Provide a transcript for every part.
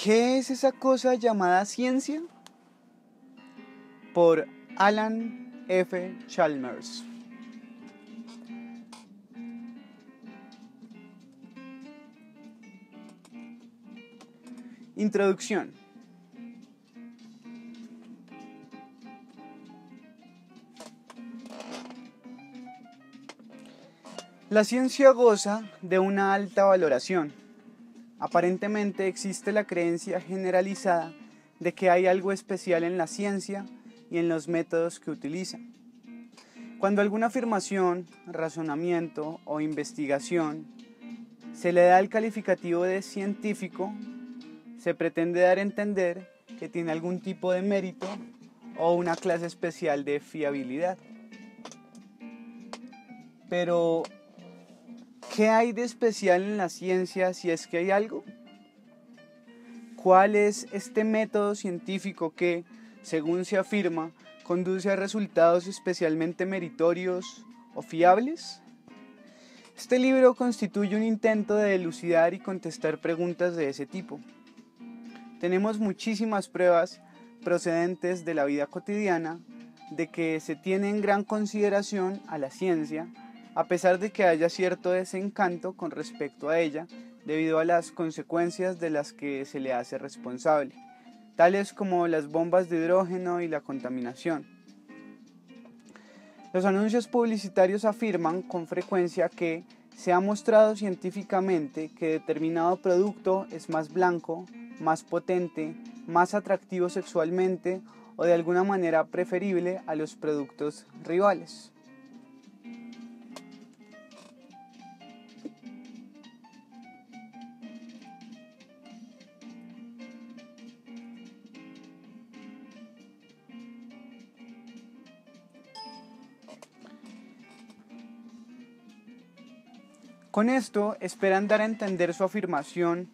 ¿Qué es esa cosa llamada ciencia? Por Alan F. Chalmers. Introducción. La ciencia goza de una alta valoración. Aparentemente existe la creencia generalizada de que hay algo especial en la ciencia y en los métodos que utiliza. Cuando alguna afirmación, razonamiento o investigación se le da el calificativo de científico, se pretende dar a entender que tiene algún tipo de mérito o una clase especial de fiabilidad. Pero, ¿qué hay de especial en la ciencia si es que hay algo? ¿Cuál es este método científico que, según se afirma, conduce a resultados especialmente meritorios o fiables? Este libro constituye un intento de elucidar y contestar preguntas de ese tipo. Tenemos muchísimas pruebas procedentes de la vida cotidiana de que se tiene en gran consideración a la ciencia, a pesar de que haya cierto desencanto con respecto a ella, debido a las consecuencias de las que se le hace responsable, tales como las bombas de hidrógeno y la contaminación. Los anuncios publicitarios afirman con frecuencia que se ha mostrado científicamente que determinado producto es más blanco, más potente, más atractivo sexualmente o de alguna manera preferible a los productos rivales. Con esto esperan dar a entender su afirmación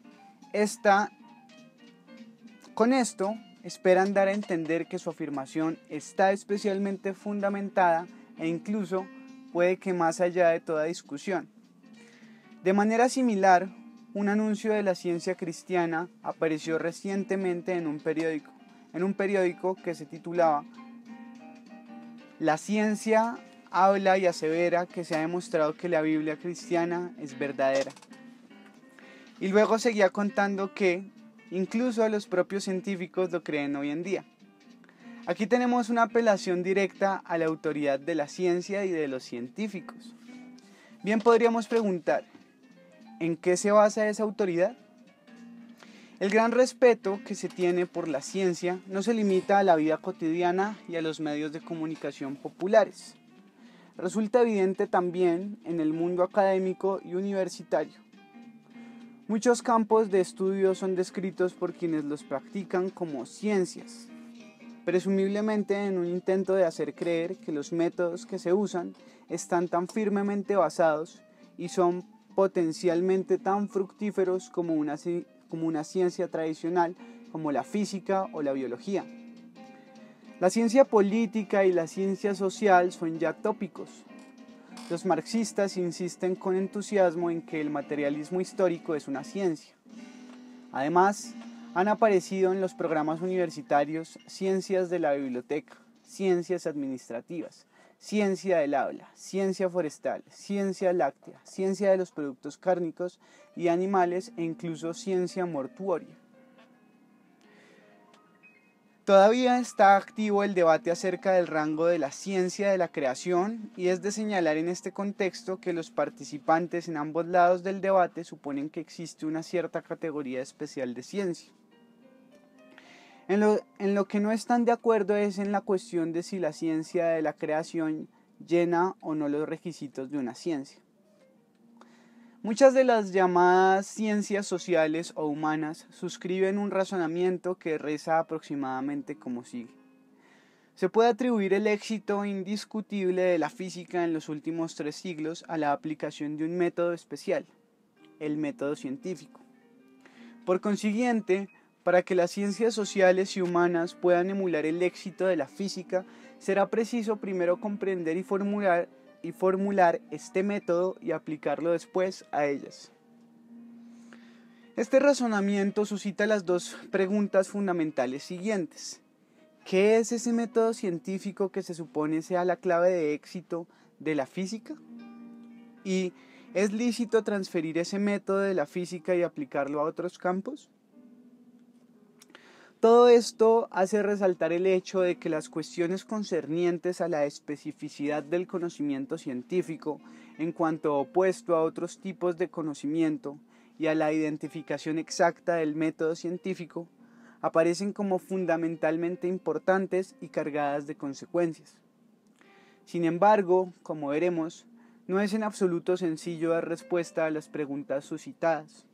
esperan dar a entender que su afirmación está especialmente fundamentada e incluso puede que más allá de toda discusión. De manera similar, un anuncio de la ciencia cristiana apareció recientemente en un periódico que se titulaba La ciencia habla y asevera que se ha demostrado que la Biblia cristiana es verdadera. Y luego seguía contando que incluso los propios científicos lo creen hoy en día. Aquí tenemos una apelación directa a la autoridad de la ciencia y de los científicos. Bien podríamos preguntar, ¿en qué se basa esa autoridad? El gran respeto que se tiene por la ciencia no se limita a la vida cotidiana y a los medios de comunicación populares. Resulta evidente también en el mundo académico y universitario. Muchos campos de estudio son descritos por quienes los practican como ciencias, presumiblemente en un intento de hacer creer que los métodos que se usan están tan firmemente basados y son potencialmente tan fructíferos como una ciencia tradicional como la física o la biología. La ciencia política y la ciencia social son ya tópicos. Los marxistas insisten con entusiasmo en que el materialismo histórico es una ciencia. Además, han aparecido en los programas universitarios ciencias de la biblioteca, ciencias administrativas, ciencia del habla, ciencia forestal, ciencia láctea, ciencia de los productos cárnicos y animales e incluso ciencia mortuoria. Todavía está activo el debate acerca del rango de la ciencia de la creación y es de señalar en este contexto que los participantes en ambos lados del debate suponen que existe una cierta categoría especial de ciencia. En lo que no están de acuerdo es en la cuestión de si la ciencia de la creación llena o no los requisitos de una ciencia. Muchas de las llamadas ciencias sociales o humanas suscriben un razonamiento que reza aproximadamente como sigue. Se puede atribuir el éxito indiscutible de la física en los últimos 3 siglos a la aplicación de un método especial, el método científico. Por consiguiente, para que las ciencias sociales y humanas puedan emular el éxito de la física, será preciso primero comprender y formular este método y aplicarlo después a ellas. Este razonamiento suscita las dos preguntas fundamentales siguientes. ¿Qué es ese método científico que se supone sea la clave de éxito de la física? ¿Y es lícito transferir ese método de la física y aplicarlo a otros campos? Todo esto hace resaltar el hecho de que las cuestiones concernientes a la especificidad del conocimiento científico, en cuanto opuesto a otros tipos de conocimiento y a la identificación exacta del método científico, aparecen como fundamentalmente importantes y cargadas de consecuencias. Sin embargo, como veremos, no es en absoluto sencillo dar respuesta a las preguntas suscitadas.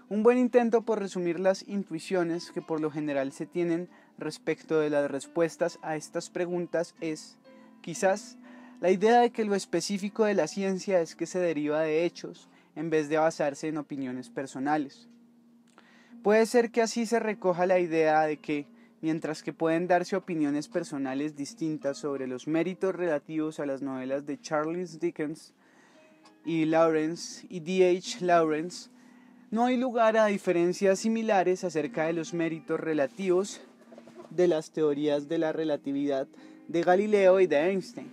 Un buen intento por resumir las intuiciones que por lo general se tienen respecto de las respuestas a estas preguntas es, quizás, la idea de que lo específico de la ciencia es que se deriva de hechos en vez de basarse en opiniones personales. Puede ser que así se recoja la idea de que, mientras que pueden darse opiniones personales distintas sobre los méritos relativos a las novelas de Charles Dickens y D.H. Lawrence, no hay lugar a diferencias similares acerca de los méritos relativos de las teorías de la relatividad de Galileo y de Einstein.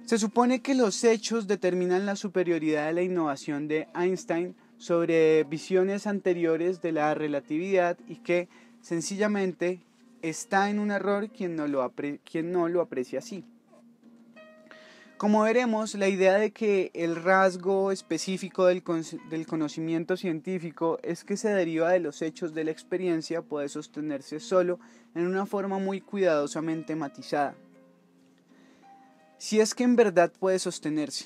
Se supone que los hechos determinan la superioridad de la innovación de Einstein sobre visiones anteriores de la relatividad y que, sencillamente, está en un error quien no lo aprecia así. Como veremos, la idea de que el rasgo específico del conocimiento científico es que se deriva de los hechos de la experiencia puede sostenerse solo en una forma muy cuidadosamente matizada. Si es que en verdad puede sostenerse.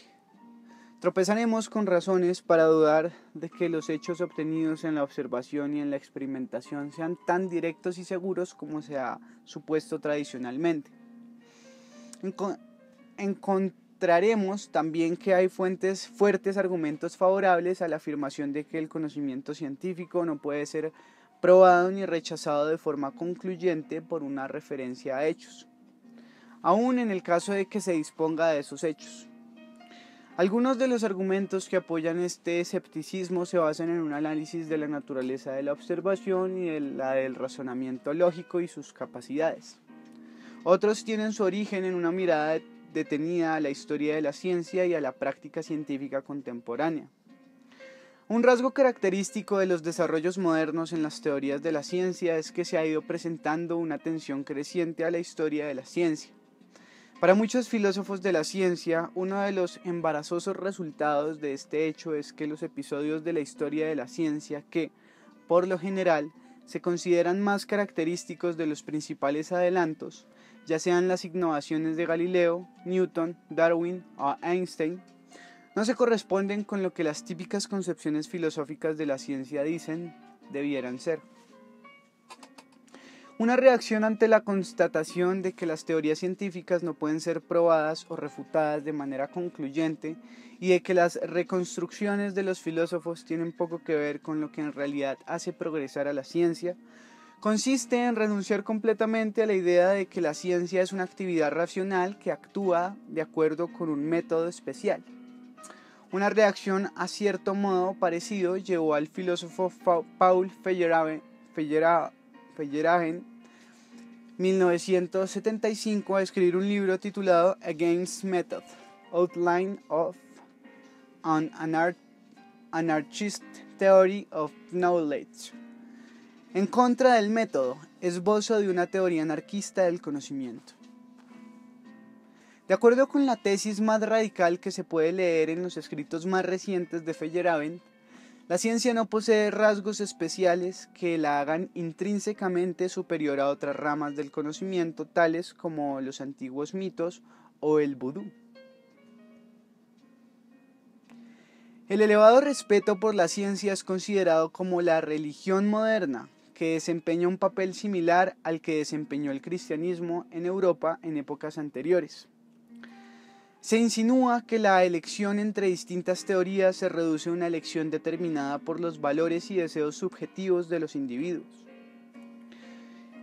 Tropezaremos con razones para dudar de que los hechos obtenidos en la observación y en la experimentación sean tan directos y seguros como se ha supuesto tradicionalmente. Encontraremos también que hay fuertes argumentos favorables a la afirmación de que el conocimiento científico no puede ser probado ni rechazado de forma concluyente por una referencia a hechos, aun en el caso de que se disponga de esos hechos. Algunos de los argumentos que apoyan este escepticismo se basan en un análisis de la naturaleza de la observación y de la del razonamiento lógico y sus capacidades. Otros tienen su origen en una mirada detenida a la historia de la ciencia y a la práctica científica contemporánea. Un rasgo característico de los desarrollos modernos en las teorías de la ciencia es que se ha ido presentando una atención creciente a la historia de la ciencia. Para muchos filósofos de la ciencia, uno de los embarazosos resultados de este hecho es que los episodios de la historia de la ciencia que, por lo general, se consideran más característicos de los principales adelantos, ya sean las innovaciones de Galileo, Newton, Darwin o Einstein, no se corresponden con lo que las típicas concepciones filosóficas de la ciencia dicen debieran ser. Una reacción ante la constatación de que las teorías científicas no pueden ser probadas o refutadas de manera concluyente y de que las reconstrucciones de los filósofos tienen poco que ver con lo que en realidad hace progresar a la ciencia, consiste en renunciar completamente a la idea de que la ciencia es una actividad racional que actúa de acuerdo con un método especial. Una reacción a cierto modo parecido llevó al filósofo Paul Feyerabend 1975 a escribir un libro titulado Against Method, Outline of an Anarchist Theory of Knowledge. En contra del método, esbozo de una teoría anarquista del conocimiento. De acuerdo con la tesis más radical que se puede leer en los escritos más recientes de Feyerabend, la ciencia no posee rasgos especiales que la hagan intrínsecamente superior a otras ramas del conocimiento, tales como los antiguos mitos o el vudú. El elevado respeto por la ciencia es considerado como la religión moderna, que desempeña un papel similar al que desempeñó el cristianismo en Europa en épocas anteriores. Se insinúa que la elección entre distintas teorías se reduce a una elección determinada por los valores y deseos subjetivos de los individuos.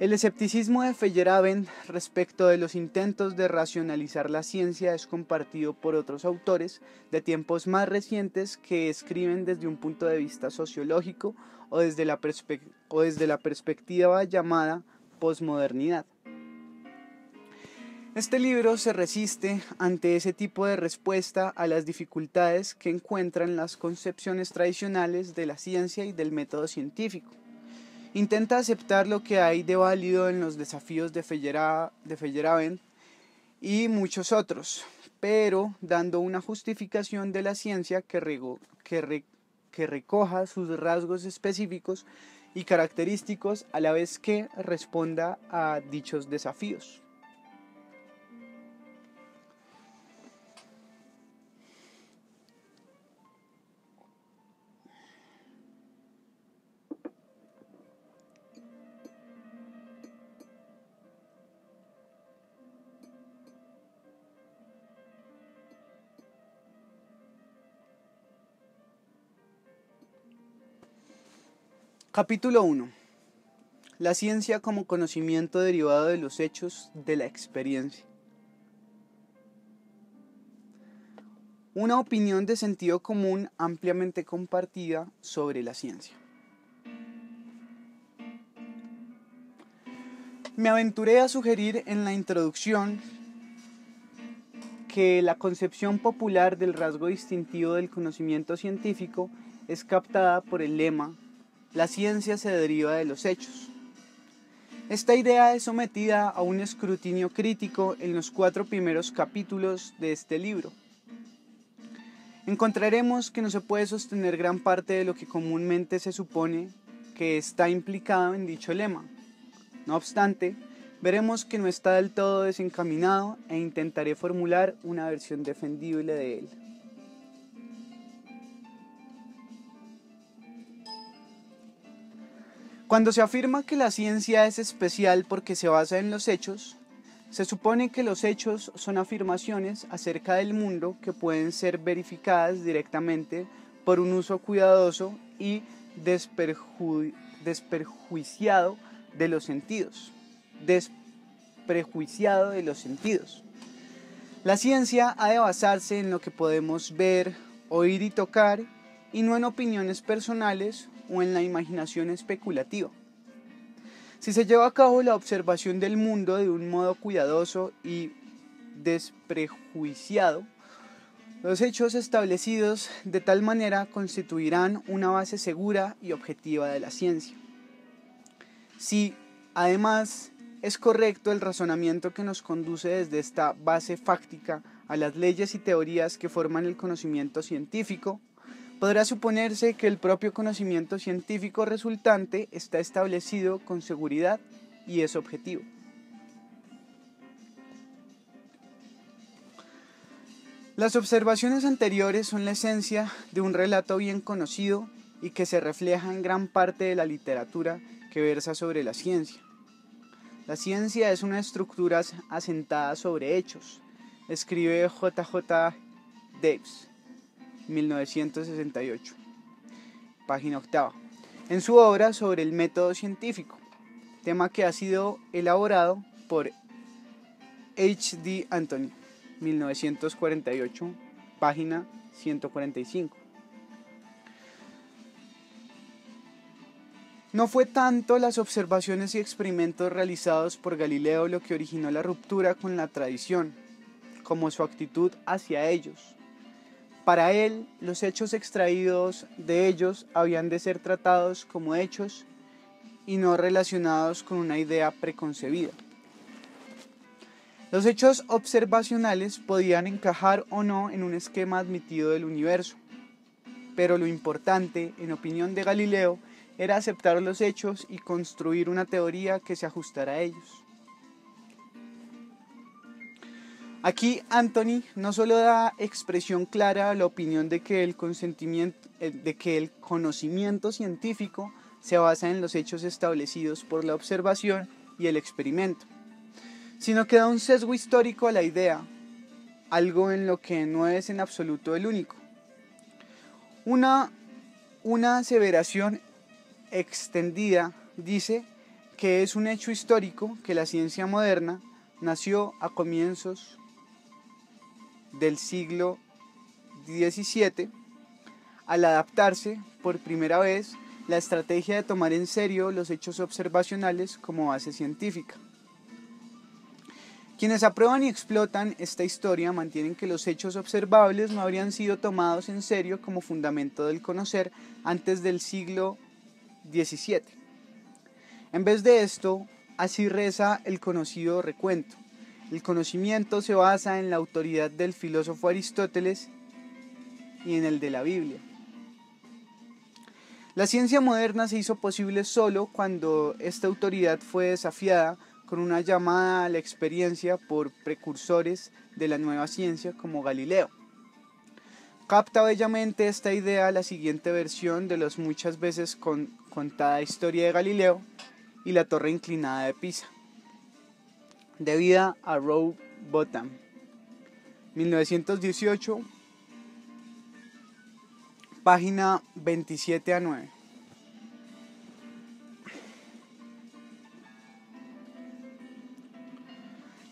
El escepticismo de Feyerabend respecto de los intentos de racionalizar la ciencia es compartido por otros autores de tiempos más recientes que escriben desde un punto de vista sociológico o desde la perspectiva llamada posmodernidad. Este libro se resiste ante ese tipo de respuesta a las dificultades que encuentran las concepciones tradicionales de la ciencia y del método científico. Intenta aceptar lo que hay de válido en los desafíos de Feyerabend y muchos otros, pero dando una justificación de la ciencia que recoja sus rasgos específicos y característicos a la vez que responda a dichos desafíos. Capítulo 1. La ciencia como conocimiento derivado de los hechos de la experiencia. Una opinión de sentido común ampliamente compartida sobre la ciencia. Me aventuré a sugerir en la introducción que la concepción popular del rasgo distintivo del conocimiento científico es captada por el lema "La ciencia se deriva de los hechos". Esta idea es sometida a un escrutinio crítico en los 4 primeros capítulos de este libro. Encontraremos que no se puede sostener gran parte de lo que comúnmente se supone que está implicado en dicho lema. No obstante, veremos que no está del todo desencaminado e intentaré formular una versión defendible de él. Cuando se afirma que la ciencia es especial porque se basa en los hechos, se supone que los hechos son afirmaciones acerca del mundo que pueden ser verificadas directamente por un uso cuidadoso y desprejuiciado de los sentidos. La ciencia ha de basarse en lo que podemos ver, oír y tocar, y no en opiniones personales o en la imaginación especulativa. Si se lleva a cabo la observación del mundo de un modo cuidadoso y desprejuiciado, los hechos establecidos de tal manera constituirán una base segura y objetiva de la ciencia. Si, además, es correcto el razonamiento que nos conduce desde esta base fáctica a las leyes y teorías que forman el conocimiento científico, podrá suponerse que el propio conocimiento científico resultante está establecido con seguridad y es objetivo. Las observaciones anteriores son la esencia de un relato bien conocido y que se refleja en gran parte de la literatura que versa sobre la ciencia. La ciencia es una estructura asentada sobre hechos, escribe J.J. Davis, 1968, página 8, en su obra sobre el método científico, tema que ha sido elaborado por H.D. Anthony, 1948, página 145. No fue tanto las observaciones y experimentos realizados por Galileo lo que originó la ruptura con la tradición, como su actitud hacia ellos. Para él, los hechos extraídos de ellos habían de ser tratados como hechos y no relacionados con una idea preconcebida. Los hechos observacionales podían encajar o no en un esquema admitido del universo, pero lo importante, en opinión de Galileo, era aceptar los hechos y construir una teoría que se ajustara a ellos. Aquí Anthony no solo da expresión clara a la opinión de que el conocimiento científico se basa en los hechos establecidos por la observación y el experimento, sino que da un sesgo histórico a la idea, algo en lo que no es en absoluto el único. Una aseveración extendida dice que es un hecho histórico que la ciencia moderna nació a comienzos del siglo XVII al adaptarse por primera vez la estrategia de tomar en serio los hechos observacionales como base científica. Quienes aprueban y explotan esta historia mantienen que los hechos observables no habrían sido tomados en serio como fundamento del conocer antes del siglo XVII. En vez de esto, así reza el conocido recuento: el conocimiento se basa en la autoridad del filósofo Aristóteles y en el de la Biblia. La ciencia moderna se hizo posible solo cuando esta autoridad fue desafiada con una llamada a la experiencia por precursores de la nueva ciencia como Galileo. Capta bellamente esta idea la siguiente versión de la muchas veces contada historia de Galileo y la torre inclinada de Pisa, debida a Rowbotham, 1918, página 27 a 9.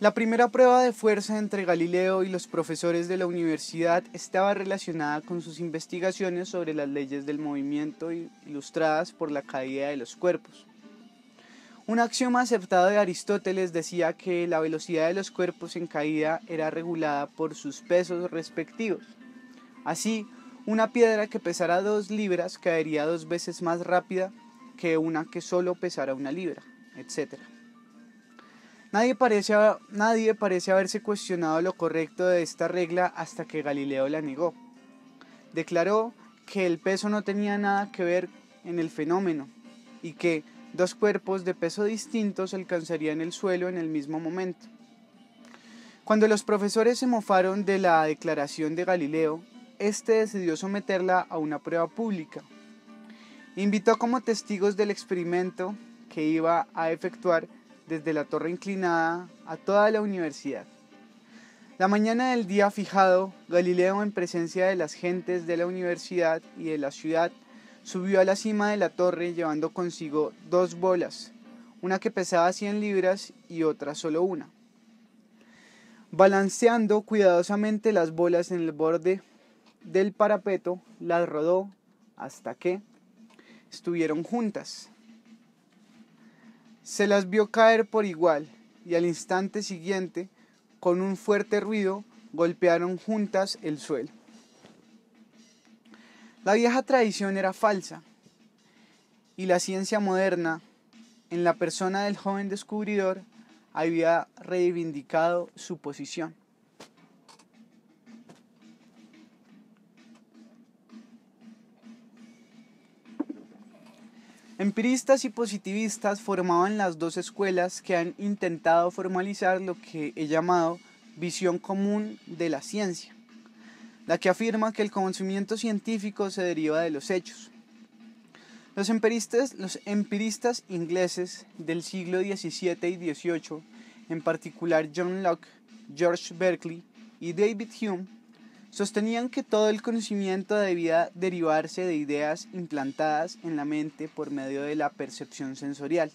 La primera prueba de fuerza entre Galileo y los profesores de la universidad estaba relacionada con sus investigaciones sobre las leyes del movimiento ilustradas por la caída de los cuerpos. Un axioma aceptado de Aristóteles decía que la velocidad de los cuerpos en caída era regulada por sus pesos respectivos. Así, una piedra que pesara 2 libras caería 2 veces más rápida que una que solo pesara 1 libra, etc. Nadie parece haberse cuestionado lo correcto de esta regla hasta que Galileo la negó. Declaró que el peso no tenía nada que ver en el fenómeno y que 2 cuerpos de peso distintos alcanzarían el suelo en el mismo momento. Cuando los profesores se mofaron de la declaración de Galileo, este decidió someterla a una prueba pública. Invitó como testigos del experimento que iba a efectuar desde la torre inclinada a toda la universidad. La mañana del día fijado, Galileo, en presencia de las gentes de la universidad y de la ciudad, subió a la cima de la torre llevando consigo 2 bolas, una que pesaba 100 libras y otra solo una. Balanceando cuidadosamente las bolas en el borde del parapeto, las rodó hasta que estuvieron juntas. Se las vio caer por igual y al instante siguiente, con un fuerte ruido, golpearon juntas el suelo. La vieja tradición era falsa y la ciencia moderna, en la persona del joven descubridor, había reivindicado su posición. Empiristas y positivistas formaban las 2 escuelas que han intentado formalizar lo que he llamado visión común de la ciencia, la que afirma que el conocimiento científico se deriva de los hechos. Los empiristas ingleses del siglo XVII y XVIII, en particular John Locke, George Berkeley y David Hume, sostenían que todo el conocimiento debía derivarse de ideas implantadas en la mente por medio de la percepción sensorial.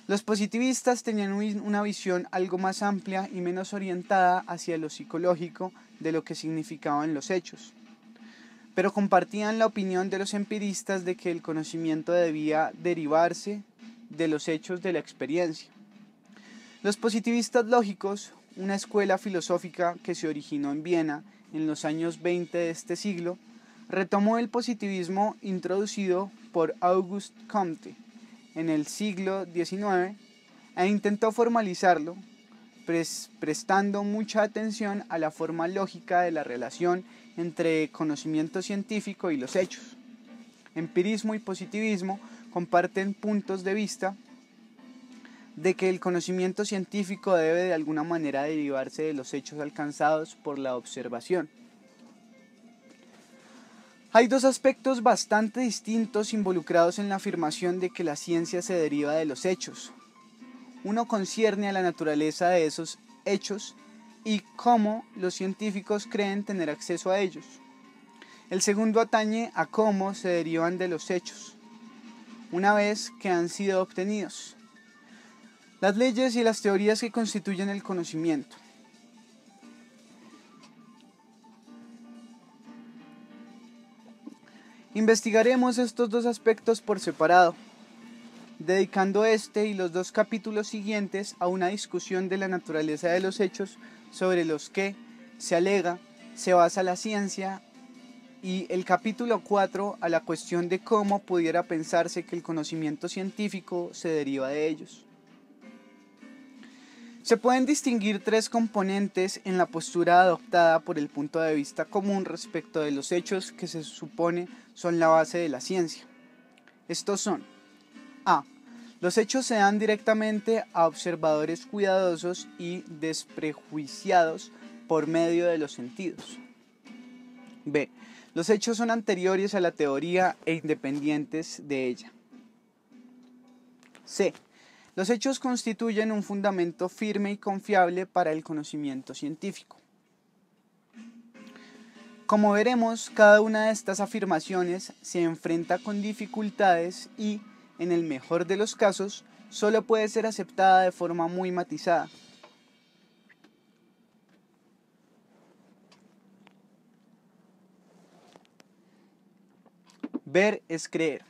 Los positivistas tenían una visión algo más amplia y menos orientada hacia lo psicológico de lo que significaban los hechos, pero compartían la opinión de los empiristas de que el conocimiento debía derivarse de los hechos de la experiencia. Los positivistas lógicos, una escuela filosófica que se originó en Viena en los años 20 de este siglo, retomó el positivismo introducido por Auguste Comte en el siglo XIX e intentó formalizarlo, prestando mucha atención a la forma lógica de la relación entre conocimiento científico y los hechos. Empirismo y positivismo comparten puntos de vista de que el conocimiento científico debe de alguna manera derivarse de los hechos alcanzados por la observación. Hay 2 aspectos bastante distintos involucrados en la afirmación de que la ciencia se deriva de los hechos. Uno concierne a la naturaleza de esos hechos y cómo los científicos creen tener acceso a ellos. El segundo atañe a cómo se derivan de los hechos. una vez que han sido obtenidos. Las leyes y las teorías que constituyen el conocimiento. Investigaremos estos dos aspectos por separado, dedicando este y los dos capítulos siguientes a una discusión de la naturaleza de los hechos sobre los que, se alega, se basa la ciencia, y el capítulo 4 a la cuestión de cómo pudiera pensarse que el conocimiento científico se deriva de ellos. Se pueden distinguir tres componentes en la postura adoptada por el punto de vista común respecto de los hechos que se supone son la base de la ciencia. Estos son: A. Los hechos se dan directamente a observadores cuidadosos y desprejuiciados por medio de los sentidos. B. Los hechos son anteriores a la teoría e independientes de ella. C. Los hechos constituyen un fundamento firme y confiable para el conocimiento científico. Como veremos, cada una de estas afirmaciones se enfrenta con dificultades y, en el mejor de los casos, solo puede ser aceptada de forma muy matizada. Ver es creer.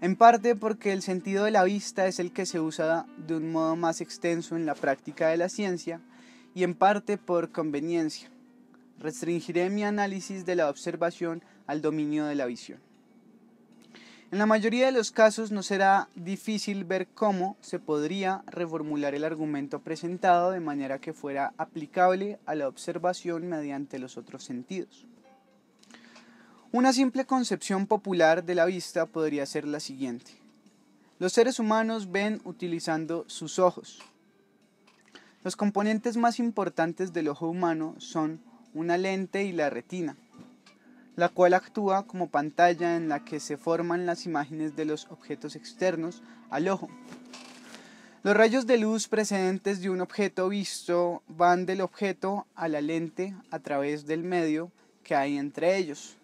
En parte porque el sentido de la vista es el que se usa de un modo más extenso en la práctica de la ciencia, y en parte por conveniencia. Restringiré mi análisis de la observación al dominio de la visión. En la mayoría de los casos no será difícil ver cómo se podría reformular el argumento presentado de manera que fuera aplicable a la observación mediante los otros sentidos. Una simple concepción popular de la vista podría ser la siguiente: los seres humanos ven utilizando sus ojos. Los componentes más importantes del ojo humano son una lente y la retina, la cual actúa como pantalla en la que se forman las imágenes de los objetos externos al ojo. Los rayos de luz procedentes de un objeto visto van del objeto a la lente a través del medio que hay entre ellos.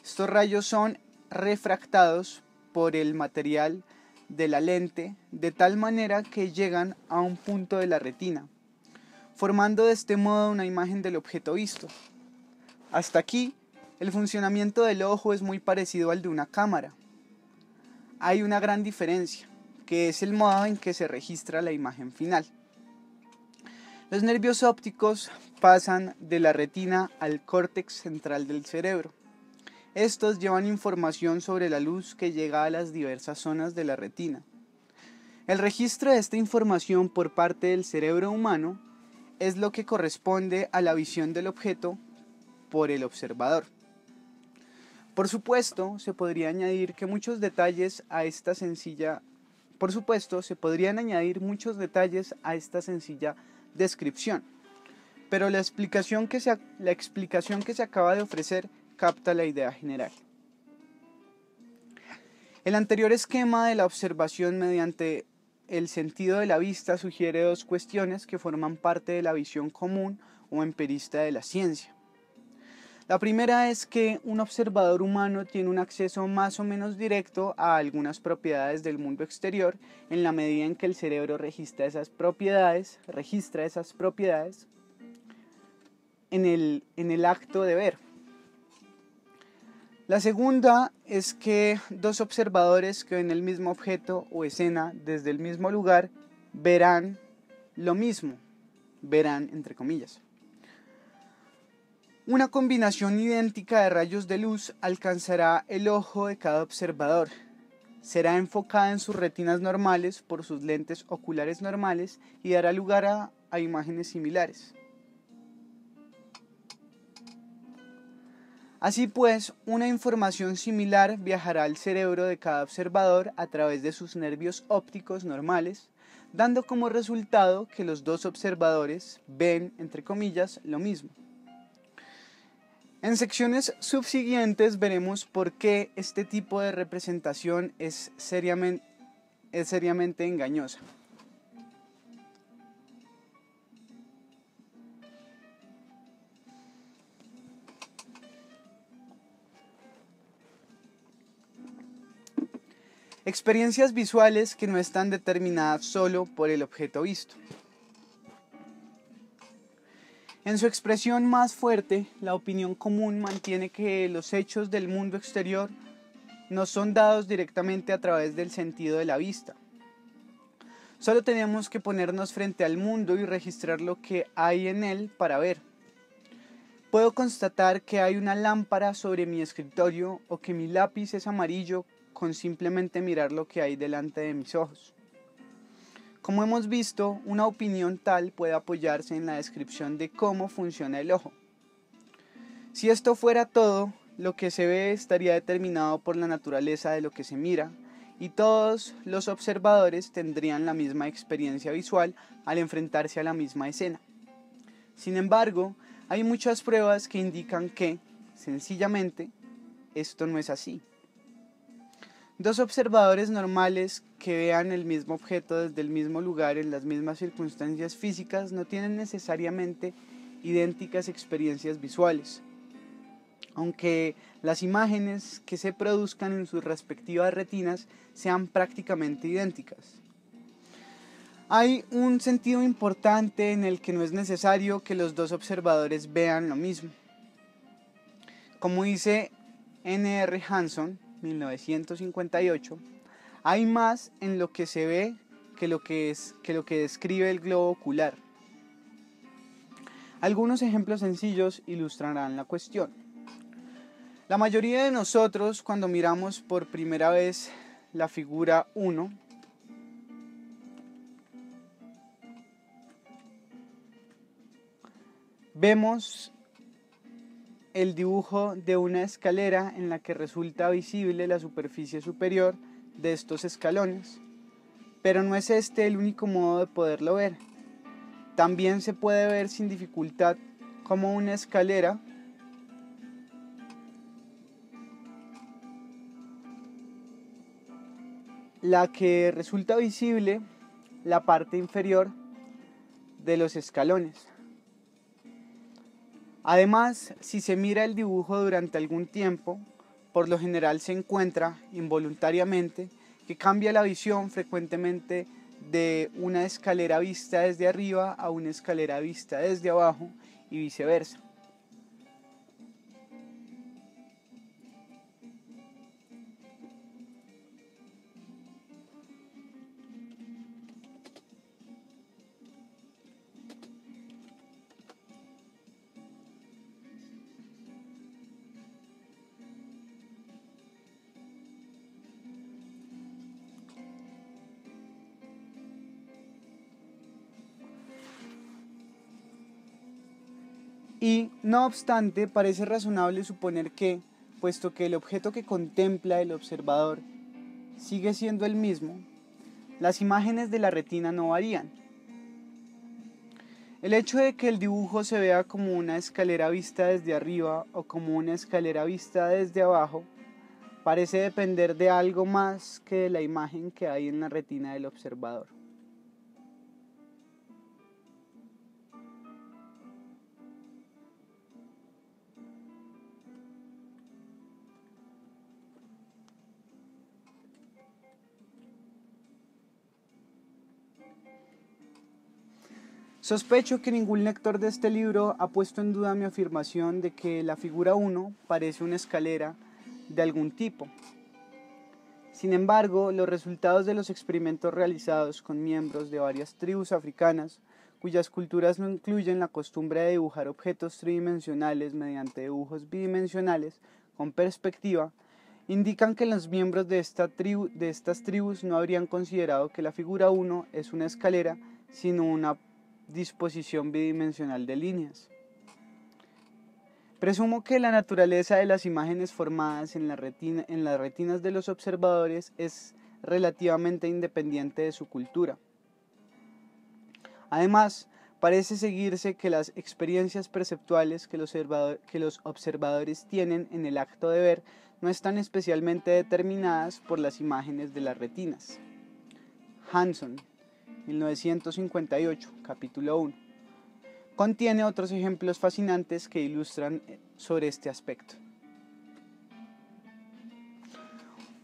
Estos rayos son refractados por el material de la lente de tal manera que llegan a un punto de la retina, formando de este modo una imagen del objeto visto. Hasta aquí, el funcionamiento del ojo es muy parecido al de una cámara. Hay una gran diferencia, que es el modo en que se registra la imagen final. Los nervios ópticos pasan de la retina al córtex central del cerebro. Estos llevan información sobre la luz que llega a las diversas zonas de la retina. El registro de esta información por parte del cerebro humano es lo que corresponde a la visión del objeto por el observador. Por supuesto, se podrían añadir muchos detalles a esta sencilla descripción, pero la explicación que se acaba de ofrecer capta la idea general. El anterior esquema de la observación mediante el sentido de la vista sugiere dos cuestiones que forman parte de la visión común o empirista de la ciencia. La primera es que un observador humano tiene un acceso más o menos directo a algunas propiedades del mundo exterior en la medida en que el cerebro registra esas propiedades en el acto de ver. La segunda es que dos observadores que ven el mismo objeto o escena desde el mismo lugar verán lo mismo, verán entre comillas. Una combinación idéntica de rayos de luz alcanzará el ojo de cada observador. Será enfocada en sus retinas normales por sus lentes oculares normales y dará lugar a imágenes similares. Así pues, una información similar viajará al cerebro de cada observador a través de sus nervios ópticos normales, dando como resultado que los dos observadores ven, entre comillas, lo mismo. En secciones subsiguientes veremos por qué este tipo de representación es seriamente engañosa. Experiencias visuales que no están determinadas solo por el objeto visto. En su expresión más fuerte, la opinión común mantiene que los hechos del mundo exterior no son dados directamente a través del sentido de la vista. Solo tenemos que ponernos frente al mundo y registrar lo que hay en él para ver. Puedo constatar que hay una lámpara sobre mi escritorio o que mi lápiz es amarillo con simplemente mirar lo que hay delante de mis ojos. Como hemos visto, una opinión tal puede apoyarse en la descripción de cómo funciona el ojo. Si esto fuera todo, lo que se ve estaría determinado por la naturaleza de lo que se mira, y todos los observadores tendrían la misma experiencia visual al enfrentarse a la misma escena. Sin embargo, hay muchas pruebas que indican que, sencillamente, esto no es así. Dos observadores normales que vean el mismo objeto desde el mismo lugar en las mismas circunstancias físicas no tienen necesariamente idénticas experiencias visuales, aunque las imágenes que se produzcan en sus respectivas retinas sean prácticamente idénticas. Hay un sentido importante en el que no es necesario que los dos observadores vean lo mismo. Como dice N.R. Hanson, 1958, hay más en lo que se ve que lo que describe el globo ocular. Algunos ejemplos sencillos ilustrarán la cuestión. La mayoría de nosotros, cuando miramos por primera vez la figura 1, vemos el dibujo de una escalera en la que resulta visible la superficie superior de estos escalones, pero no es este el único modo de poderlo ver. También se puede ver sin dificultad como una escalera la que resulta visible la parte inferior de los escalones. Además, si se mira el dibujo durante algún tiempo, por lo general se encuentra involuntariamente que cambia la visión frecuentemente de una escalera vista desde arriba a una escalera vista desde abajo y viceversa. Y, no obstante, parece razonable suponer que, puesto que el objeto que contempla el observador sigue siendo el mismo, las imágenes de la retina no varían. El hecho de que el dibujo se vea como una escalera vista desde arriba o como una escalera vista desde abajo parece depender de algo más que de la imagen que hay en la retina del observador. Sospecho que ningún lector de este libro ha puesto en duda mi afirmación de que la figura 1 parece una escalera de algún tipo. Sin embargo, los resultados de los experimentos realizados con miembros de varias tribus africanas, cuyas culturas no incluyen la costumbre de dibujar objetos tridimensionales mediante dibujos bidimensionales con perspectiva, indican que los miembros de estas tribus no habrían considerado que la figura 1 es una escalera, sino una disposición bidimensional de líneas. Presumo que la naturaleza de las imágenes formadas en las retinas de los observadores es relativamente independiente de su cultura. Además, parece seguirse que las experiencias perceptuales que los observadores tienen en el acto de ver no están especialmente determinadas por las imágenes de las retinas. Hanson, 1958, capítulo 1. Contiene otros ejemplos fascinantes que ilustran sobre este aspecto.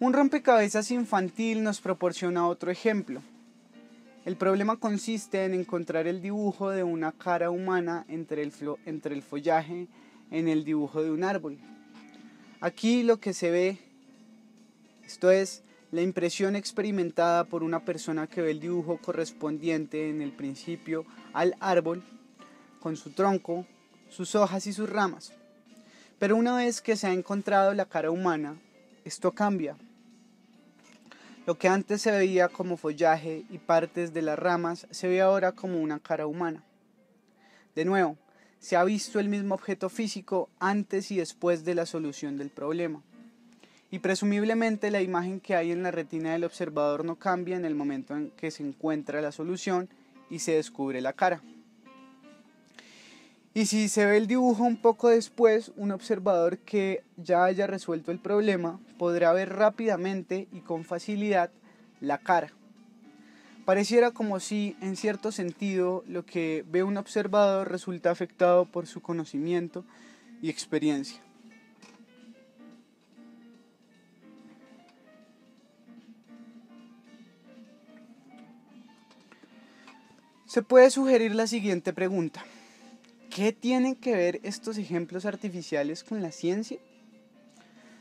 Un rompecabezas infantil nos proporciona otro ejemplo. El problema consiste en encontrar el dibujo de una cara humana entre el follaje en el dibujo de un árbol. Aquí lo que se ve, esto es, la impresión experimentada por una persona que ve el dibujo correspondiente en el principio al árbol, con su tronco, sus hojas y sus ramas. Pero una vez que se ha encontrado la cara humana, esto cambia. Lo que antes se veía como follaje y partes de las ramas se ve ahora como una cara humana. De nuevo, se ha visto el mismo objeto físico antes y después de la solución del problema. Y presumiblemente la imagen que hay en la retina del observador no cambia en el momento en que se encuentra la solución y se descubre la cara. Y si se ve el dibujo un poco después, un observador que ya haya resuelto el problema podrá ver rápidamente y con facilidad la cara. Pareciera como si, en cierto sentido, lo que ve un observador resulta afectado por su conocimiento y experiencia. Se puede sugerir la siguiente pregunta. ¿Qué tienen que ver estos ejemplos artificiales con la ciencia?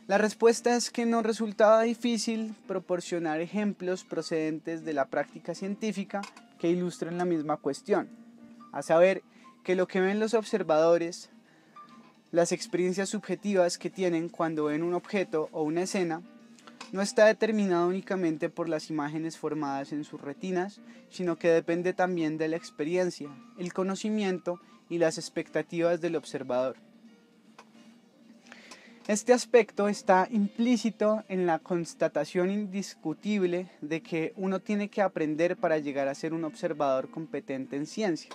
La respuesta es que no resultaba difícil proporcionar ejemplos procedentes de la práctica científica que ilustren la misma cuestión, a saber, que lo que ven los observadores, las experiencias subjetivas que tienen cuando ven un objeto o una escena, no está determinado únicamente por las imágenes formadas en sus retinas, sino que depende también de la experiencia, el conocimiento y las expectativas del observador. Este aspecto está implícito en la constatación indiscutible de que uno tiene que aprender para llegar a ser un observador competente en ciencia.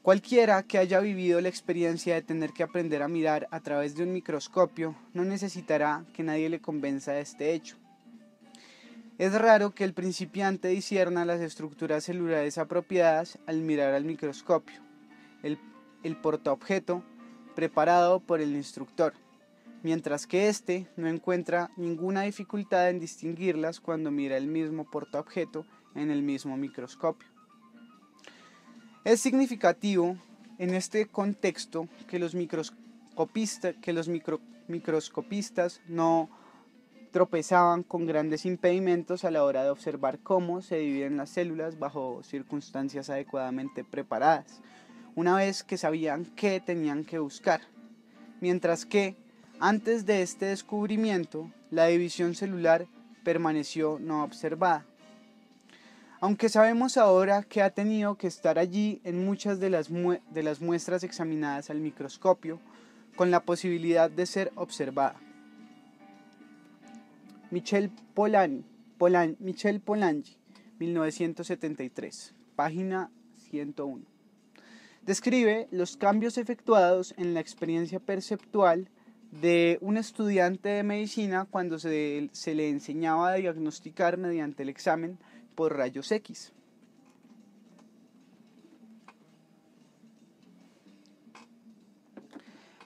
Cualquiera que haya vivido la experiencia de tener que aprender a mirar a través de un microscopio no necesitará que nadie le convenza de este hecho. Es raro que el principiante discierna las estructuras celulares apropiadas al mirar al microscopio, el portaobjeto preparado por el instructor, mientras que éste no encuentra ninguna dificultad en distinguirlas cuando mira el mismo portaobjeto en el mismo microscopio. Es significativo en este contexto que los microscopistas no tropezaban con grandes impedimentos a la hora de observar cómo se dividen las células bajo circunstancias adecuadamente preparadas, una vez que sabían qué tenían que buscar, mientras que, antes de este descubrimiento, la división celular permaneció no observada. Aunque sabemos ahora que ha tenido que estar allí en muchas de las muestras examinadas al microscopio, con la posibilidad de ser observada. Michel Polanyi, 1973, página 101. Describe los cambios efectuados en la experiencia perceptual de un estudiante de medicina cuando se le enseñaba a diagnosticar mediante el examen por rayos X.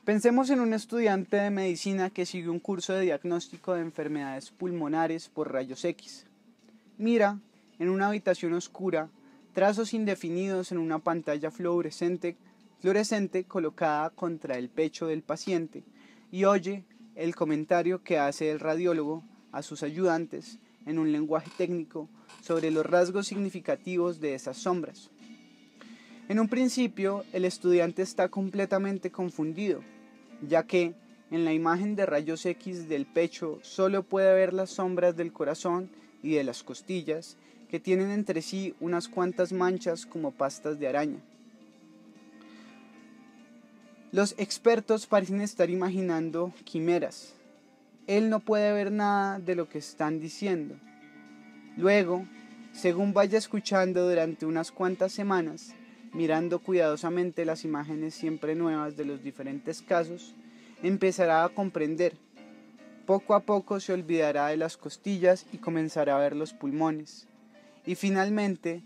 Pensemos en un estudiante de medicina que sigue un curso de diagnóstico de enfermedades pulmonares por rayos X. Mira, en una habitación oscura, trazos indefinidos en una pantalla fluorescente colocada contra el pecho del paciente y oye el comentario que hace el radiólogo a sus ayudantes en un lenguaje técnico sobre los rasgos significativos de esas sombras. En un principio, el estudiante está completamente confundido, ya que en la imagen de rayos X del pecho solo puede ver las sombras del corazón y de las costillas, que tienen entre sí unas cuantas manchas como pastas de araña. Los expertos parecen estar imaginando quimeras. Él no puede ver nada de lo que están diciendo. Luego, según vaya escuchando durante unas cuantas semanas, mirando cuidadosamente las imágenes siempre nuevas de los diferentes casos, empezará a comprender. Poco a poco se olvidará de las costillas y comenzará a ver los pulmones. Y finalmente,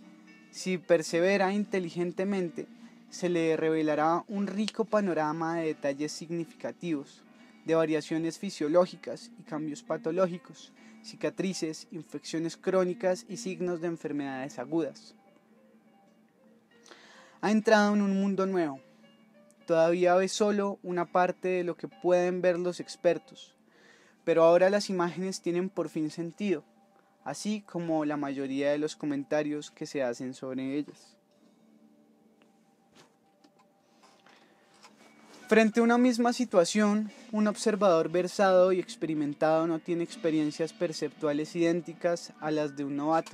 si persevera inteligentemente, se le revelará un rico panorama de detalles significativos, de variaciones fisiológicas y cambios patológicos, cicatrices, infecciones crónicas y signos de enfermedades agudas. Ha entrado en un mundo nuevo. Todavía ve solo una parte de lo que pueden ver los expertos, pero ahora las imágenes tienen por fin sentido, así como la mayoría de los comentarios que se hacen sobre ellas. Frente a una misma situación, un observador versado y experimentado no tiene experiencias perceptuales idénticas a las de un novato.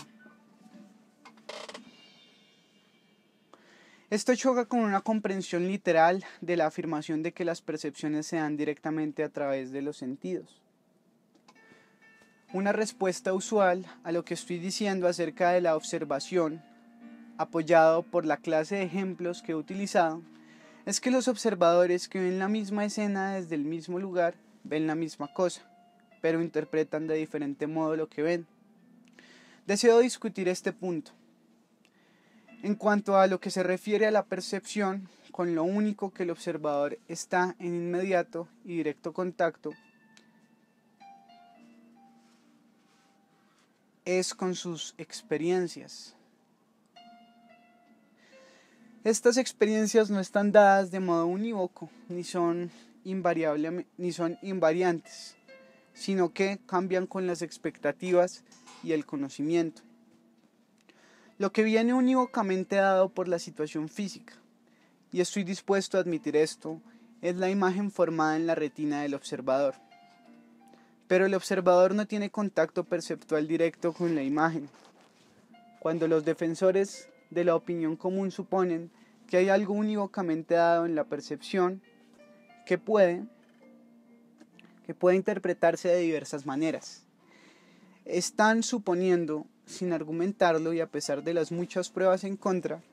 Esto choca con una comprensión literal de la afirmación de que las percepciones se dan directamente a través de los sentidos. Una respuesta usual a lo que estoy diciendo acerca de la observación, apoyado por la clase de ejemplos que he utilizado, es que los observadores que ven la misma escena desde el mismo lugar ven la misma cosa, pero interpretan de diferente modo lo que ven. Deseo discutir este punto. En cuanto a lo que se refiere a la percepción, con lo único que el observador está en inmediato y directo contacto es con sus experiencias. Estas experiencias no están dadas de modo unívoco, ni son invariantes, sino que cambian con las expectativas y el conocimiento. Lo que viene unívocamente dado por la situación física, y estoy dispuesto a admitir esto, es la imagen formada en la retina del observador. Pero el observador no tiene contacto perceptual directo con la imagen. Cuando los defensores de la opinión común suponen que hay algo unívocamente dado en la percepción que puede interpretarse de diversas maneras. Están suponiendo, sin argumentarlo y a pesar de las muchas pruebas en contra,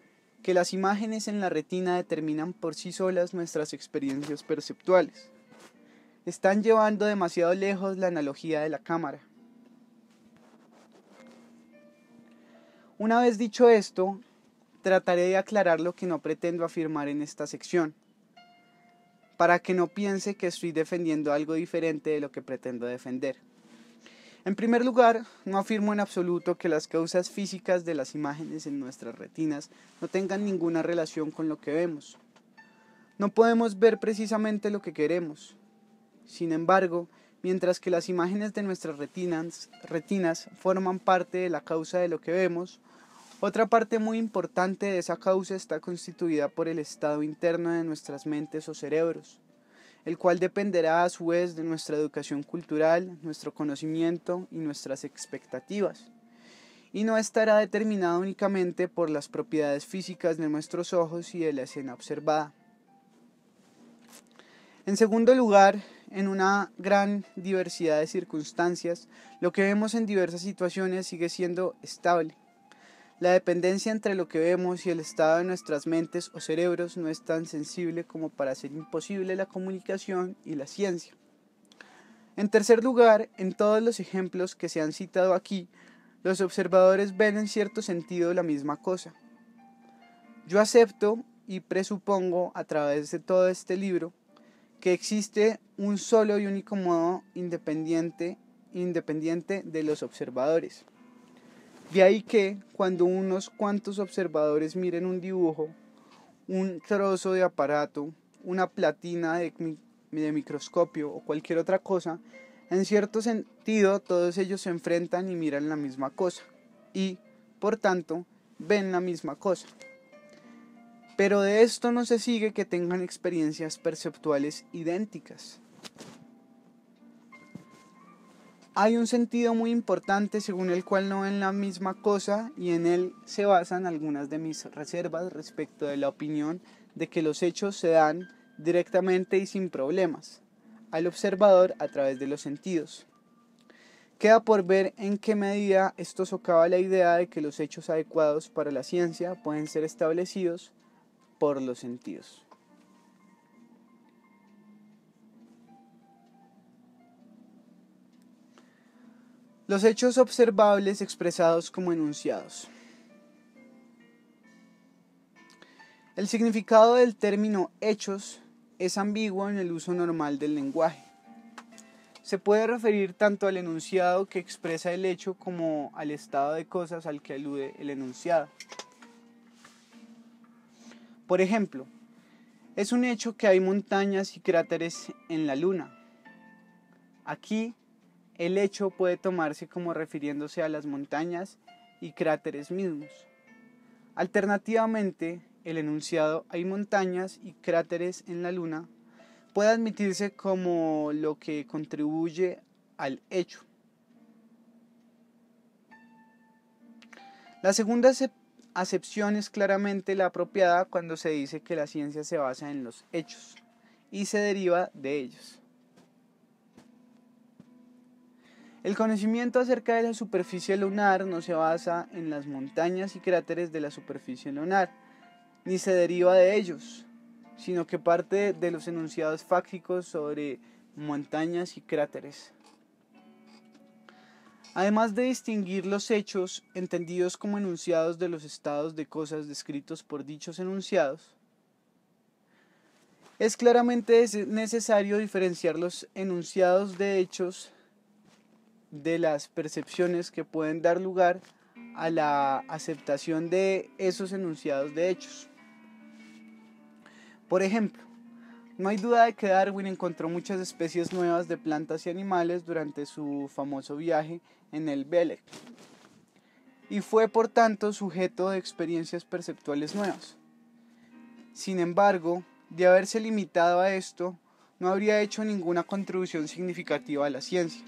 que las imágenes en la retina determinan por sí solas nuestras experiencias perceptuales. Están llevando demasiado lejos la analogía de la cámara. Una vez dicho esto, trataré de aclarar lo que no pretendo afirmar en esta sección, para que no piense que estoy defendiendo algo diferente de lo que pretendo defender. En primer lugar, no afirmo en absoluto que las causas físicas de las imágenes en nuestras retinas no tengan ninguna relación con lo que vemos. No podemos ver precisamente lo que queremos. Sin embargo, mientras que las imágenes de nuestras retinas forman parte de la causa de lo que vemos, otra parte muy importante de esa causa está constituida por el estado interno de nuestras mentes o cerebros, el cual dependerá a su vez de nuestra educación cultural, nuestro conocimiento y nuestras expectativas, y no estará determinado únicamente por las propiedades físicas de nuestros ojos y de la escena observada. En segundo lugar, en una gran diversidad de circunstancias, lo que vemos en diversas situaciones sigue siendo estable. La dependencia entre lo que vemos y el estado de nuestras mentes o cerebros no es tan sensible como para hacer imposible la comunicación y la ciencia. En tercer lugar, en todos los ejemplos que se han citado aquí, los observadores ven en cierto sentido la misma cosa. Yo acepto y presupongo a través de todo este libro que existe un solo y único modo independiente de los observadores. De ahí que, cuando unos cuantos observadores miren un dibujo, un trozo de aparato, una platina de microscopio o cualquier otra cosa, en cierto sentido todos ellos se enfrentan y miran la misma cosa, y, por tanto, ven la misma cosa. Pero de esto no se sigue que tengan experiencias perceptuales idénticas. Hay un sentido muy importante según el cual no ven la misma cosa y en él se basan algunas de mis reservas respecto de la opinión de que los hechos se dan directamente y sin problemas al observador a través de los sentidos. Queda por ver en qué medida esto socava la idea de que los hechos adecuados para la ciencia pueden ser establecidos por los sentidos. Los hechos observables expresados como enunciados. El significado del término hechos es ambiguo en el uso normal del lenguaje. Se puede referir tanto al enunciado que expresa el hecho como al estado de cosas al que alude el enunciado. Por ejemplo, es un hecho que hay montañas y cráteres en la Luna. Aquí, el hecho puede tomarse como refiriéndose a las montañas y cráteres mismos. Alternativamente, el enunciado hay montañas y cráteres en la Luna puede admitirse como lo que contribuye al hecho. La segunda acepción es claramente la apropiada cuando se dice que la ciencia se basa en los hechos y se deriva de ellos. El conocimiento acerca de la superficie lunar no se basa en las montañas y cráteres de la superficie lunar, ni se deriva de ellos, sino que parte de los enunciados fácticos sobre montañas y cráteres. Además de distinguir los hechos, entendidos como enunciados de los estados de cosas descritos por dichos enunciados, es claramente necesario diferenciar los enunciados de hechos de las percepciones que pueden dar lugar a la aceptación de esos enunciados de hechos. Por ejemplo, no hay duda de que Darwin encontró muchas especies nuevas de plantas y animales durante su famoso viaje en el Beagle, y fue por tanto sujeto de experiencias perceptuales nuevas. Sin embargo, de haberse limitado a esto, no habría hecho ninguna contribución significativa a la ciencia.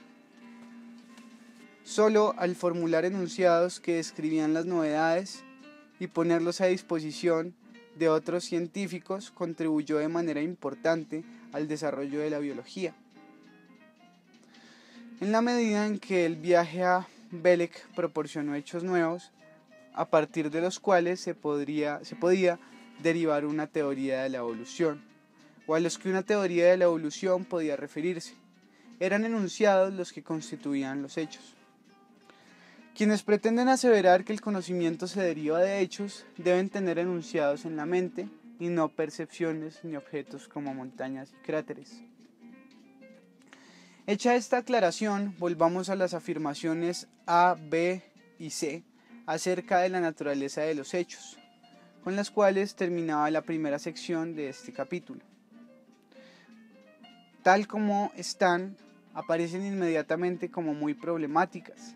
Solo al formular enunciados que describían las novedades y ponerlos a disposición de otros científicos contribuyó de manera importante al desarrollo de la biología. En la medida en que el viaje a Beagle proporcionó hechos nuevos, a partir de los cuales se podía derivar una teoría de la evolución, o a los que una teoría de la evolución podía referirse. Eran enunciados los que constituían los hechos. Quienes pretenden aseverar que el conocimiento se deriva de hechos deben tener enunciados en la mente y no percepciones ni objetos como montañas y cráteres. Hecha esta aclaración, volvamos a las afirmaciones A, B y C acerca de la naturaleza de los hechos, con las cuales terminaba la primera sección de este capítulo. Tal como están, aparecen inmediatamente como muy problemáticas,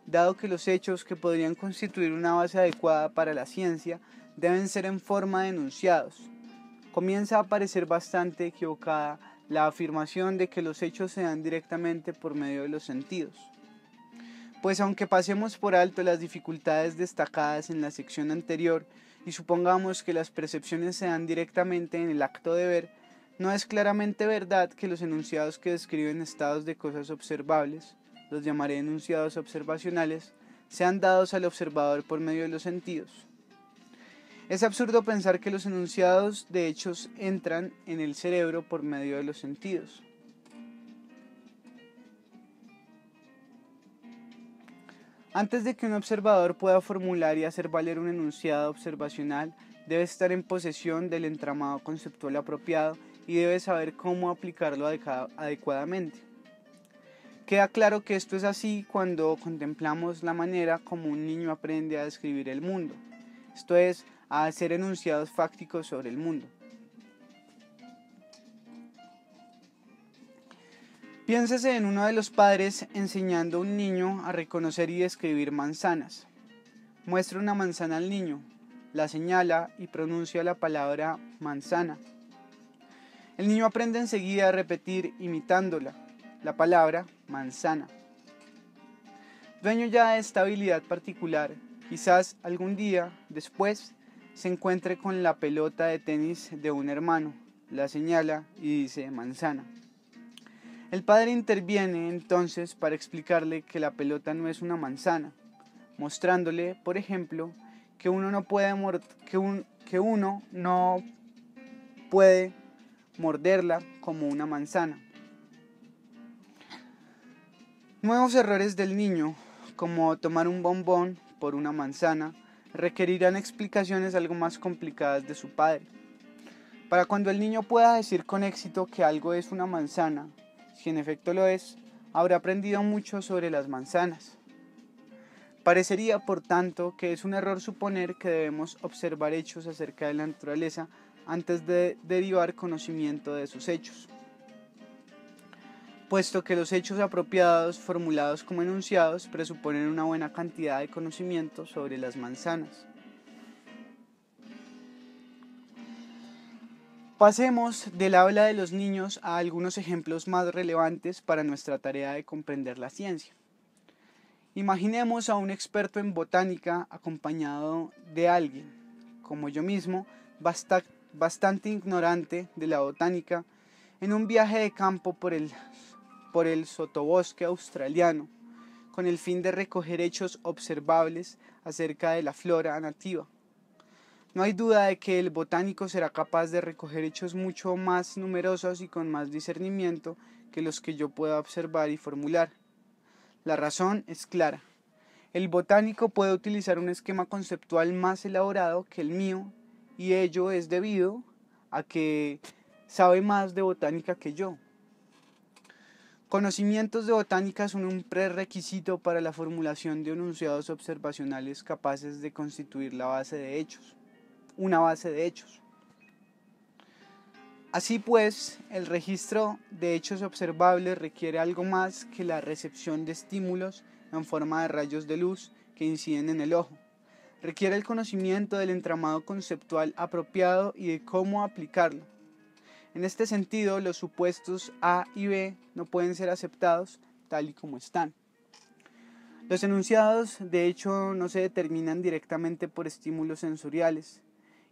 dado que los hechos que podrían constituir una base adecuada para la ciencia deben ser en forma de enunciados. Comienza a parecer bastante equivocada la afirmación de que los hechos se dan directamente por medio de los sentidos. Pues aunque pasemos por alto las dificultades destacadas en la sección anterior y supongamos que las percepciones se dan directamente en el acto de ver, no es claramente verdad que los enunciados que describen estados de cosas observables, los llamaré enunciados observacionales, sean dados al observador por medio de los sentidos. Es absurdo pensar que los enunciados de hechos entran en el cerebro por medio de los sentidos. Antes de que un observador pueda formular y hacer valer un enunciado observacional, debe estar en posesión del entramado conceptual apropiado y debe saber cómo aplicarlo adecuadamente. Queda claro que esto es así cuando contemplamos la manera como un niño aprende a describir el mundo, esto es, a hacer enunciados fácticos sobre el mundo. Piénsese en uno de los padres enseñando a un niño a reconocer y describir manzanas. Muestra una manzana al niño, la señala y pronuncia la palabra manzana. El niño aprende enseguida a repetir, imitándola, la palabra manzana. Dueño ya de esta habilidad particular, quizás algún día, después, se encuentre con la pelota de tenis de un hermano, la señala y dice manzana. El padre interviene entonces para explicarle que la pelota no es una manzana, mostrándole, por ejemplo, que uno no puede morderla como una manzana. Nuevos errores del niño, como tomar un bombón por una manzana, requerirán explicaciones algo más complicadas de su padre. Para cuando el niño pueda decir con éxito que algo es una manzana, si en efecto lo es, habrá aprendido mucho sobre las manzanas. Parecería, por tanto, que es un error suponer que debemos observar hechos acerca de la naturaleza antes de derivar conocimiento de sus hechos, puesto que los hechos apropiados formulados como enunciados presuponen una buena cantidad de conocimiento sobre las manzanas. Pasemos del habla de los niños a algunos ejemplos más relevantes para nuestra tarea de comprender la ciencia. Imaginemos a un experto en botánica acompañado de alguien, como yo mismo, bastante ignorante de la botánica, en un viaje de campo por el sotobosque australiano, con el fin de recoger hechos observables acerca de la flora nativa. No hay duda de que el botánico será capaz de recoger hechos mucho más numerosos y con más discernimiento que los que yo pueda observar y formular. La razón es clara. El botánico puede utilizar un esquema conceptual más elaborado que el mío, y ello es debido a que sabe más de botánica que yo. Conocimientos de botánica son un prerequisito para la formulación de enunciados observacionales capaces de constituir una base de hechos. Así pues, el registro de hechos observables requiere algo más que la recepción de estímulos en forma de rayos de luz que inciden en el ojo. Requiere el conocimiento del entramado conceptual apropiado y de cómo aplicarlo. En este sentido, los supuestos A y B no pueden ser aceptados tal y como están. Los enunciados, de hecho, no se determinan directamente por estímulos sensoriales,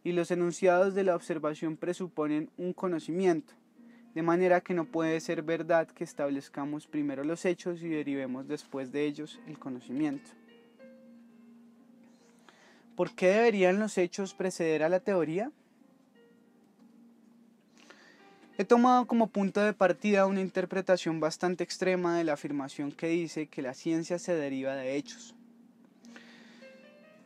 y los enunciados de la observación presuponen un conocimiento, de manera que no puede ser verdad que establezcamos primero los hechos y derivemos después de ellos el conocimiento. ¿Por qué deberían los hechos preceder a la teoría? He tomado como punto de partida una interpretación bastante extrema de la afirmación que dice que la ciencia se deriva de hechos.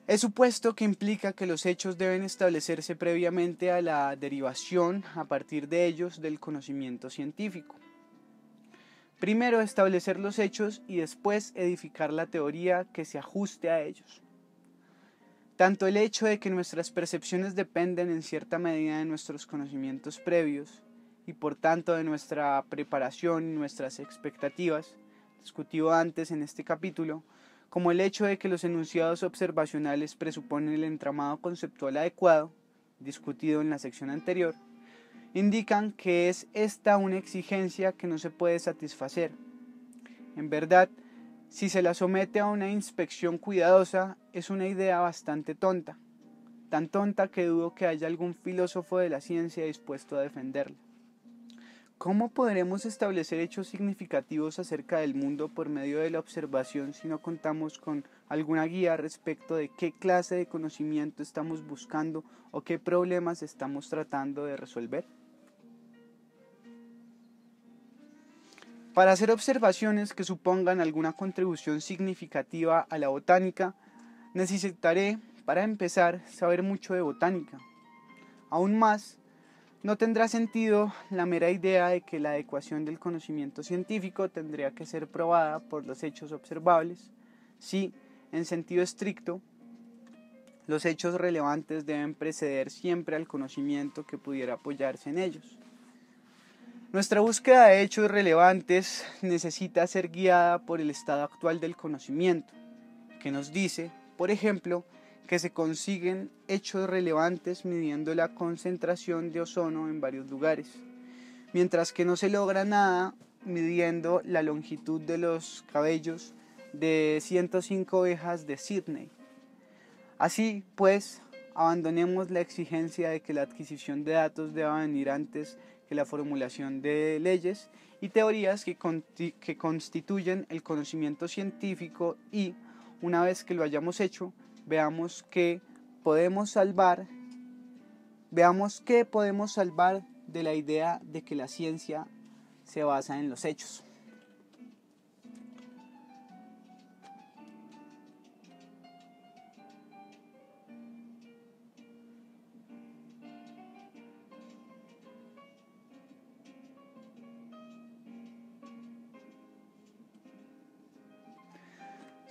He supuesto que implica que los hechos deben establecerse previamente a la derivación a partir de ellos del conocimiento científico. Primero establecer los hechos y después edificar la teoría que se ajuste a ellos. Tanto el hecho de que nuestras percepciones dependen en cierta medida de nuestros conocimientos previos y por tanto de nuestra preparación y nuestras expectativas, discutido antes en este capítulo, como el hecho de que los enunciados observacionales presuponen el entramado conceptual adecuado, discutido en la sección anterior, indican que es esta una exigencia que no se puede satisfacer. En verdad, si se la somete a una inspección cuidadosa, es una idea bastante tonta, tan tonta que dudo que haya algún filósofo de la ciencia dispuesto a defenderla. ¿Cómo podremos establecer hechos significativos acerca del mundo por medio de la observación si no contamos con alguna guía respecto de qué clase de conocimiento estamos buscando o qué problemas estamos tratando de resolver? Para hacer observaciones que supongan alguna contribución significativa a la botánica, necesitaré, para empezar, saber mucho de botánica. Aún más, no tendrá sentido la mera idea de que la adecuación del conocimiento científico tendría que ser probada por los hechos observables, si, en sentido estricto, los hechos relevantes deben preceder siempre al conocimiento que pudiera apoyarse en ellos. Nuestra búsqueda de hechos relevantes necesita ser guiada por el estado actual del conocimiento, que nos dice, por ejemplo, que se consiguen hechos relevantes midiendo la concentración de ozono en varios lugares, mientras que no se logra nada midiendo la longitud de los cabellos de 105 ovejas de Sydney. Así pues, abandonemos la exigencia de que la adquisición de datos deba venir antes que la formulación de leyes y teorías que constituyen el conocimiento científico y, una vez que lo hayamos hecho, veamos qué podemos salvar de la idea de que la ciencia se basa en los hechos.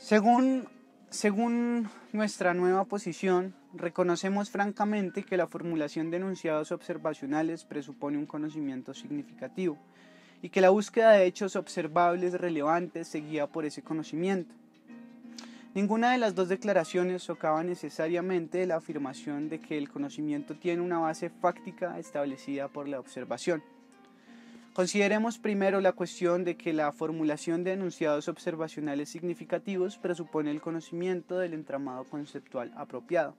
Según nuestra nueva posición, reconocemos francamente que la formulación de enunciados observacionales presupone un conocimiento significativo y que la búsqueda de hechos observables relevantes se guía por ese conocimiento. Ninguna de las dos declaraciones socava necesariamente la afirmación de que el conocimiento tiene una base fáctica establecida por la observación. Consideremos primero la cuestión de que la formulación de enunciados observacionales significativos presupone el conocimiento del entramado conceptual apropiado.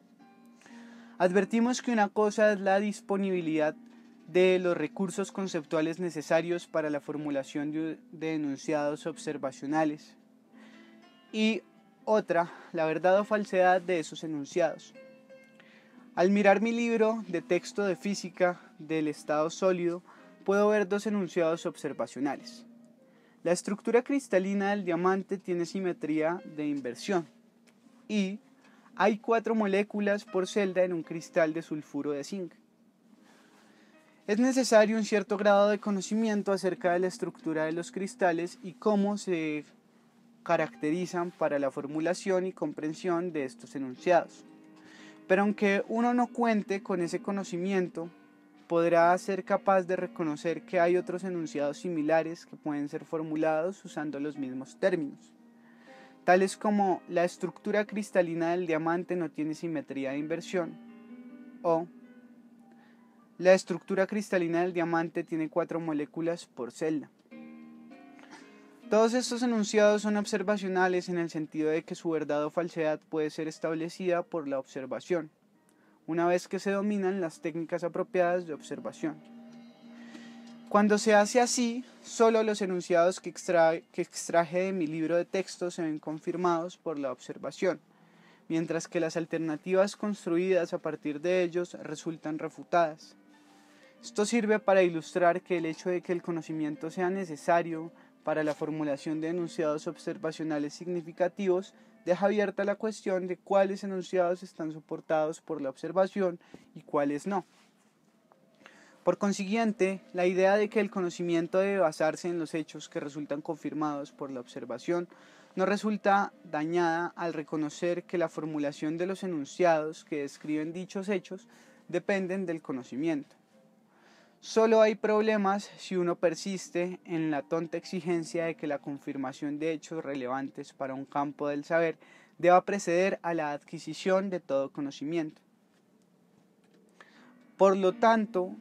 Advertimos que una cosa es la disponibilidad de los recursos conceptuales necesarios para la formulación de enunciados observacionales y otra, la verdad o falsedad de esos enunciados. Al mirar mi libro de texto de física del estado sólido, puedo ver dos enunciados observacionales. La estructura cristalina del diamante tiene simetría de inversión y hay 4 moléculas por celda en un cristal de sulfuro de zinc. Es necesario un cierto grado de conocimiento acerca de la estructura de los cristales y cómo se caracterizan para la formulación y comprensión de estos enunciados. Pero aunque uno no cuente con ese conocimiento, podrá ser capaz de reconocer que hay otros enunciados similares que pueden ser formulados usando los mismos términos, tales como la estructura cristalina del diamante no tiene simetría de inversión o la estructura cristalina del diamante tiene 4 moléculas por celda. Todos estos enunciados son observacionales en el sentido de que su verdad o falsedad puede ser establecida por la observación, una vez que se dominan las técnicas apropiadas de observación. Cuando se hace así, solo los enunciados que extraje de mi libro de texto se ven confirmados por la observación, mientras que las alternativas construidas a partir de ellos resultan refutadas. Esto sirve para ilustrar que el hecho de que el conocimiento sea necesario para la formulación de enunciados observacionales significativos deja abierta la cuestión de cuáles enunciados están soportados por la observación y cuáles no. Por consiguiente, la idea de que el conocimiento debe basarse en los hechos que resultan confirmados por la observación no resulta dañada al reconocer que la formulación de los enunciados que describen dichos hechos dependen del conocimiento. Solo hay problemas si uno persiste en la tonta exigencia de que la confirmación de hechos relevantes para un campo del saber deba preceder a la adquisición de todo conocimiento. Por lo tanto,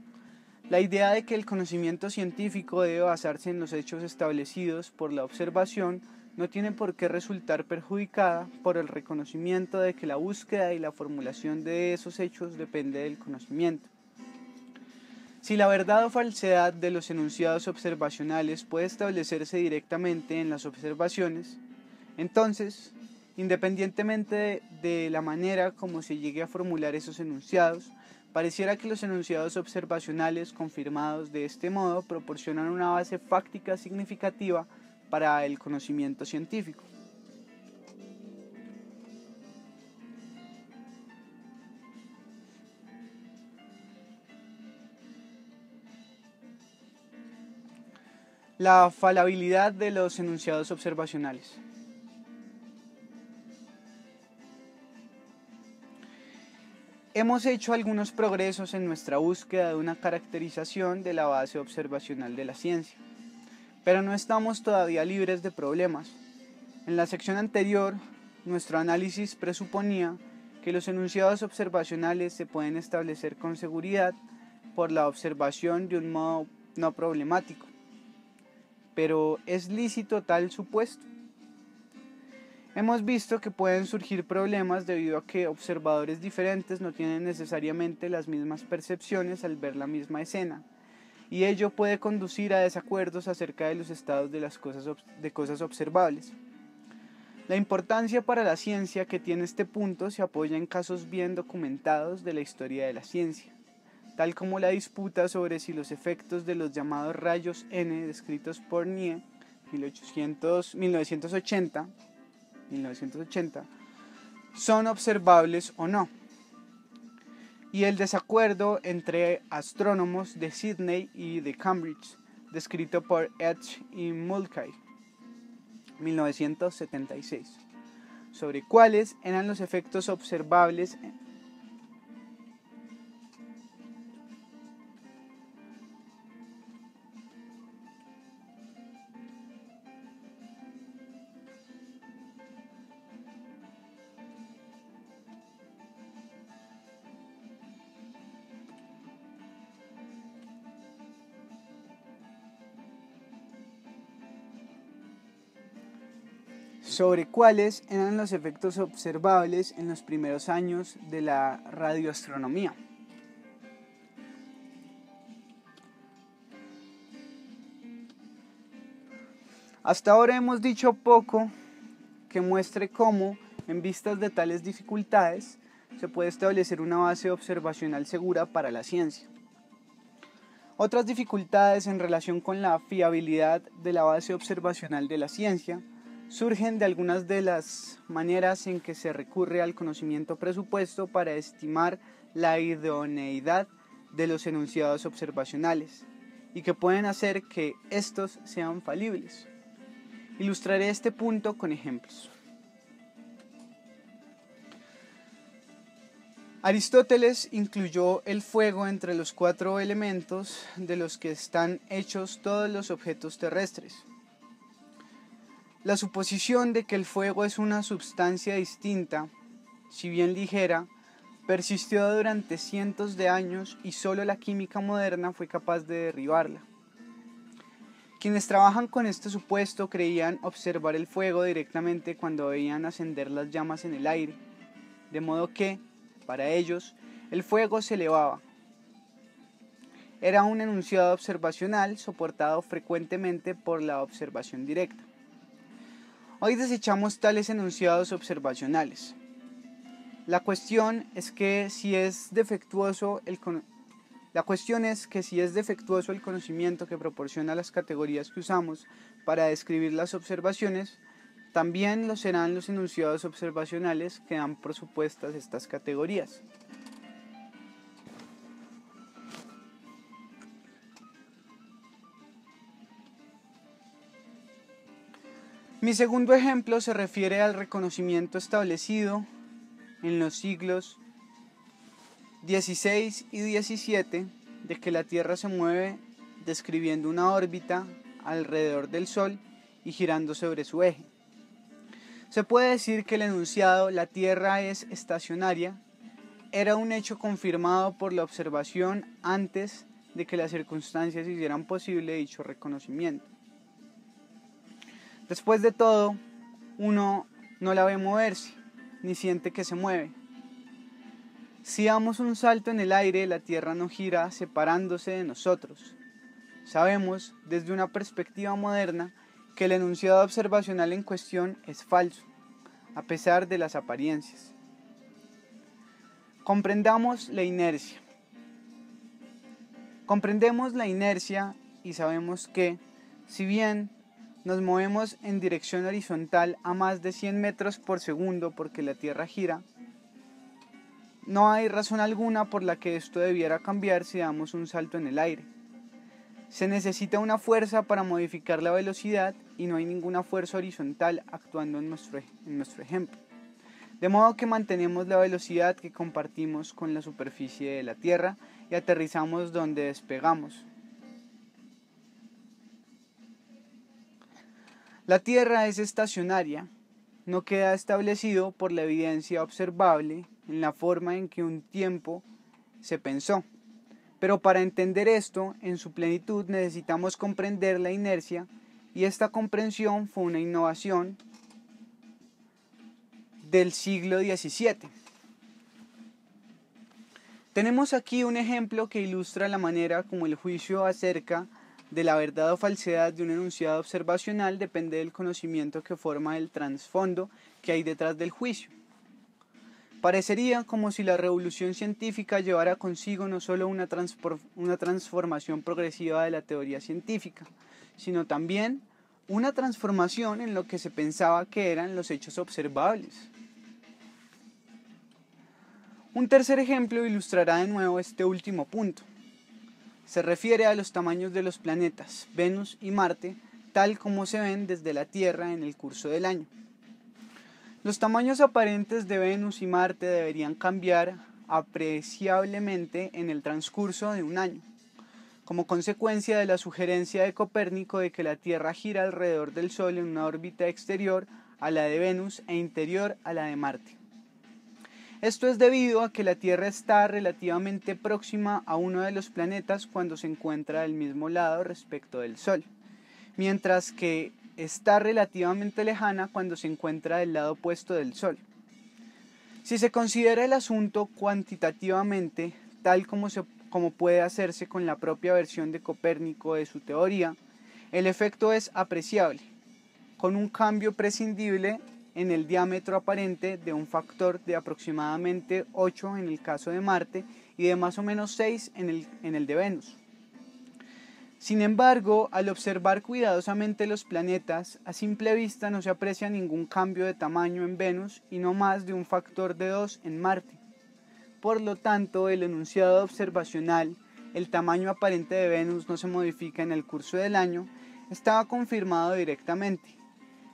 la idea de que el conocimiento científico debe basarse en los hechos establecidos por la observación no tiene por qué resultar perjudicada por el reconocimiento de que la búsqueda y la formulación de esos hechos depende del conocimiento. Si la verdad o falsedad de los enunciados observacionales puede establecerse directamente en las observaciones, entonces, independientemente de la manera como se llegue a formular esos enunciados, pareciera que los enunciados observacionales confirmados de este modo proporcionan una base fáctica significativa para el conocimiento científico. La falabilidad de los enunciados observacionales. Hemos hecho algunos progresos en nuestra búsqueda de una caracterización de la base observacional de la ciencia, pero no estamos todavía libres de problemas. En la sección anterior, nuestro análisis presuponía que los enunciados observacionales se pueden establecer con seguridad por la observación de un modo no problemático. Pero ¿es lícito tal supuesto? Hemos visto que pueden surgir problemas debido a que observadores diferentes no tienen necesariamente las mismas percepciones al ver la misma escena, y ello puede conducir a desacuerdos acerca de los estados de las cosas observables. La importancia para la ciencia que tiene este punto se apoya en casos bien documentados de la historia de la ciencia, tal como la disputa sobre si los efectos de los llamados rayos N descritos por Nie 1980 son observables o no, y el desacuerdo entre astrónomos de Sydney y de Cambridge, descrito por Edge y Mulcahy 1976. sobre cuáles eran los efectos observables en los primeros años de la radioastronomía. Hasta ahora hemos dicho poco que muestre cómo, en vistas de tales dificultades, se puede establecer una base observacional segura para la ciencia. Otras dificultades en relación con la fiabilidad de la base observacional de la ciencia surgen de algunas de las maneras en que se recurre al conocimiento presupuesto para estimar la idoneidad de los enunciados observacionales y que pueden hacer que estos sean falibles. Ilustraré este punto con ejemplos. Aristóteles incluyó el fuego entre los 4 elementos de los que están hechos todos los objetos terrestres. La suposición de que el fuego es una sustancia distinta, si bien ligera, persistió durante cientos de años y solo la química moderna fue capaz de derribarla. Quienes trabajan con este supuesto creían observar el fuego directamente cuando veían ascender las llamas en el aire, de modo que, para ellos, el fuego se elevaba. Era un enunciado observacional soportado frecuentemente por la observación directa. Hoy desechamos tales enunciados observacionales. La cuestión es que si es defectuoso el conocimiento que proporciona las categorías que usamos para describir las observaciones, también lo serán los enunciados observacionales que dan por supuestas estas categorías. Mi segundo ejemplo se refiere al reconocimiento establecido en los siglos XVI y XVII de que la Tierra se mueve describiendo una órbita alrededor del Sol y girando sobre su eje. Se puede decir que el enunciado "la Tierra es estacionaria" era un hecho confirmado por la observación antes de que las circunstancias hicieran posible dicho reconocimiento. Después de todo, uno no la ve moverse, ni siente que se mueve. Si damos un salto en el aire, la Tierra no gira separándose de nosotros. Sabemos, desde una perspectiva moderna, que el enunciado observacional en cuestión es falso, a pesar de las apariencias. Comprendemos la inercia y sabemos que, si bien nos movemos en dirección horizontal a más de 100 metros por segundo porque la Tierra gira, no hay razón alguna por la que esto debiera cambiar si damos un salto en el aire. Se necesita una fuerza para modificar la velocidad y no hay ninguna fuerza horizontal actuando en nuestro ejemplo. De modo que mantenemos la velocidad que compartimos con la superficie de la Tierra y aterrizamos donde despegamos. La Tierra es estacionaria, no queda establecido por la evidencia observable en la forma en que un tiempo se pensó. Pero para entender esto en su plenitud necesitamos comprender la inercia, y esta comprensión fue una innovación del siglo XVII. Tenemos aquí un ejemplo que ilustra la manera como el juicio acerca de la verdad o falsedad de un enunciado observacional depende del conocimiento que forma el trasfondo que hay detrás del juicio. Parecería como si la revolución científica llevara consigo no solo una transformación progresiva de la teoría científica, sino también una transformación en lo que se pensaba que eran los hechos observables. Un tercer ejemplo ilustrará de nuevo este último punto. Se refiere a los tamaños de los planetas, Venus y Marte, tal como se ven desde la Tierra en el curso del año. Los tamaños aparentes de Venus y Marte deberían cambiar apreciablemente en el transcurso de un año, como consecuencia de la sugerencia de Copérnico de que la Tierra gira alrededor del Sol en una órbita exterior a la de Venus e interior a la de Marte. Esto es debido a que la Tierra está relativamente próxima a uno de los planetas cuando se encuentra del mismo lado respecto del Sol, mientras que está relativamente lejana cuando se encuentra del lado opuesto del Sol. Si se considera el asunto cuantitativamente, tal como puede hacerse con la propia versión de Copérnico de su teoría, el efecto es apreciable, con un cambio prescindible en el diámetro aparente de un factor de aproximadamente 8 en el caso de Marte y de más o menos 6 en el de Venus. Sin embargo, al observar cuidadosamente los planetas, a simple vista no se aprecia ningún cambio de tamaño en Venus y no más de un factor de 2 en Marte. Por lo tanto, el enunciado observacional, el tamaño aparente de Venus no se modifica en el curso del año, estaba confirmado directamente,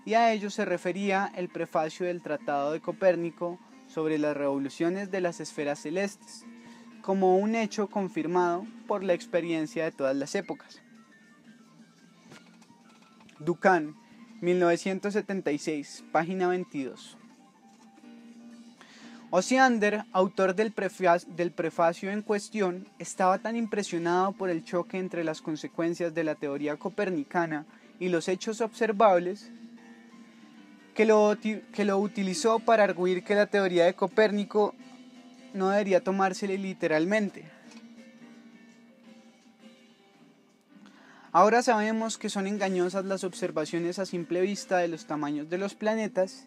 y a ello se refería el prefacio del Tratado de Copérnico sobre las revoluciones de las esferas celestes, como un hecho confirmado por la experiencia de todas las épocas. Duncan, 1976, página 22. Osiander, autor del prefacio en cuestión, estaba tan impresionado por el choque entre las consecuencias de la teoría copernicana y los hechos observables que lo utilizó para arguir que la teoría de Copérnico no debería tomársele literalmente. Ahora sabemos que son engañosas las observaciones a simple vista de los tamaños de los planetas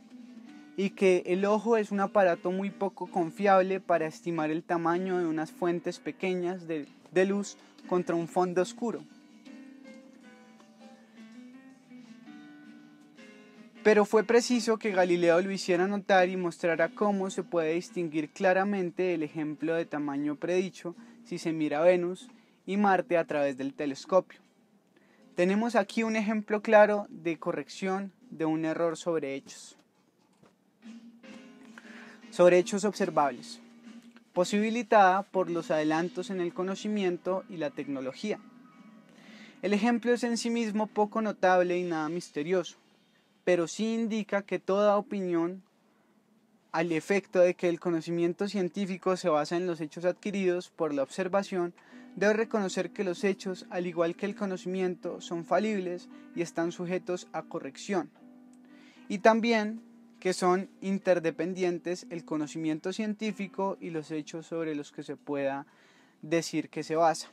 y que el ojo es un aparato muy poco confiable para estimar el tamaño de unas fuentes pequeñas de luz contra un fondo oscuro. Pero fue preciso que Galileo lo hiciera notar y mostrara cómo se puede distinguir claramente el ejemplo de tamaño predicho si se mira Venus y Marte a través del telescopio. Tenemos aquí un ejemplo claro de corrección de un error sobre hechos. Sobre hechos observables, posibilitada por los adelantos en el conocimiento y la tecnología. El ejemplo es en sí mismo poco notable y nada misterioso, pero sí indica que toda opinión al efecto de que el conocimiento científico se basa en los hechos adquiridos por la observación, debe reconocer que los hechos, al igual que el conocimiento, son falibles y están sujetos a corrección. Y también que son interdependientes el conocimiento científico y los hechos sobre los que se pueda decir que se basa.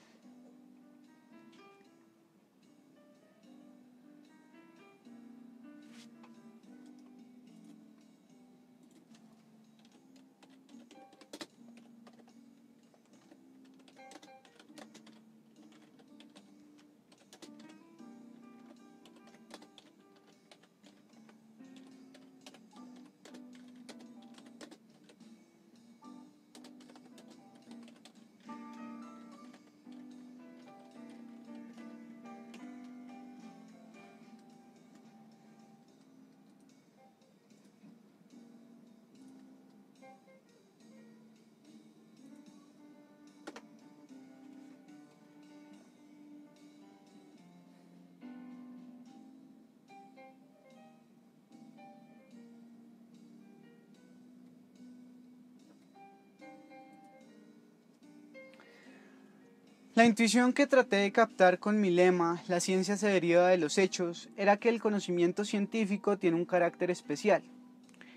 La intuición que traté de captar con mi lema, la ciencia se deriva de los hechos, era que el conocimiento científico tiene un carácter especial,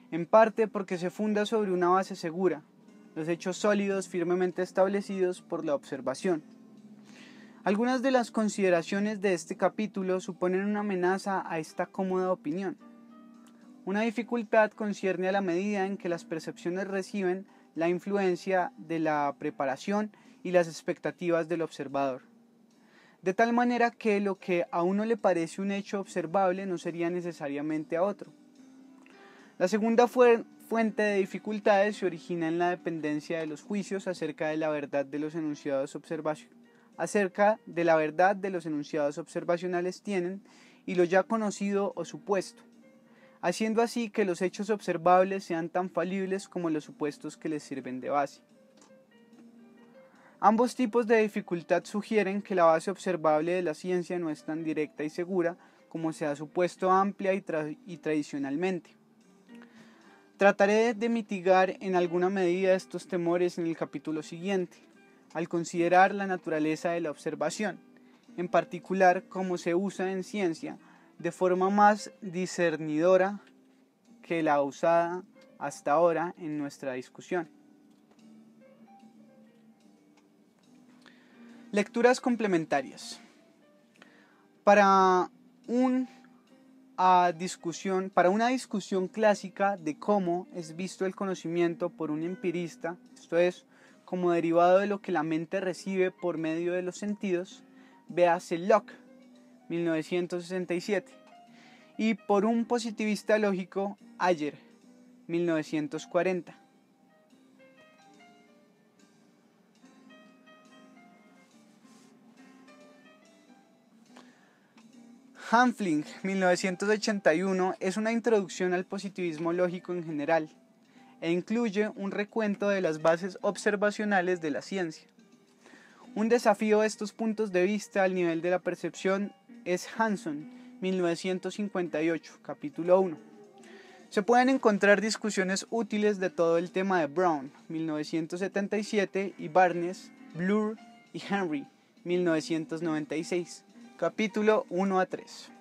en parte porque se funda sobre una base segura, los hechos sólidos firmemente establecidos por la observación. Algunas de las consideraciones de este capítulo suponen una amenaza a esta cómoda opinión. Una dificultad concierne a la medida en que las percepciones reciben la influencia de la preparación y las expectativas del observador. De tal manera que lo que a uno le parece un hecho observable no sería necesariamente a otro. La segunda fuente de dificultades se origina en la dependencia de los juicios acerca de la verdad de los enunciados observacionales tienen y lo ya conocido o supuesto, haciendo así que los hechos observables sean tan falibles como los supuestos que les sirven de base. Ambos tipos de dificultad sugieren que la base observable de la ciencia no es tan directa y segura como se ha supuesto amplia y tradicionalmente. Trataré de mitigar en alguna medida estos temores en el capítulo siguiente, al considerar la naturaleza de la observación, en particular cómo se usa en ciencia de forma más discernidora que la usada hasta ahora en nuestra discusión. Lecturas complementarias. Para una discusión clásica de cómo es visto el conocimiento por un empirista, esto es, como derivado de lo que la mente recibe por medio de los sentidos, véase Locke, 1967, y por un positivista lógico, Ayer, 1940. Hamfling, 1981, es una introducción al positivismo lógico en general e incluye un recuento de las bases observacionales de la ciencia. Un desafío de estos puntos de vista al nivel de la percepción es Hanson, 1958, capítulo 1. Se pueden encontrar discusiones útiles de todo el tema de Brown, 1977, y Barnes, Bloor y Henry, 1996. Capítulo 1 a 3.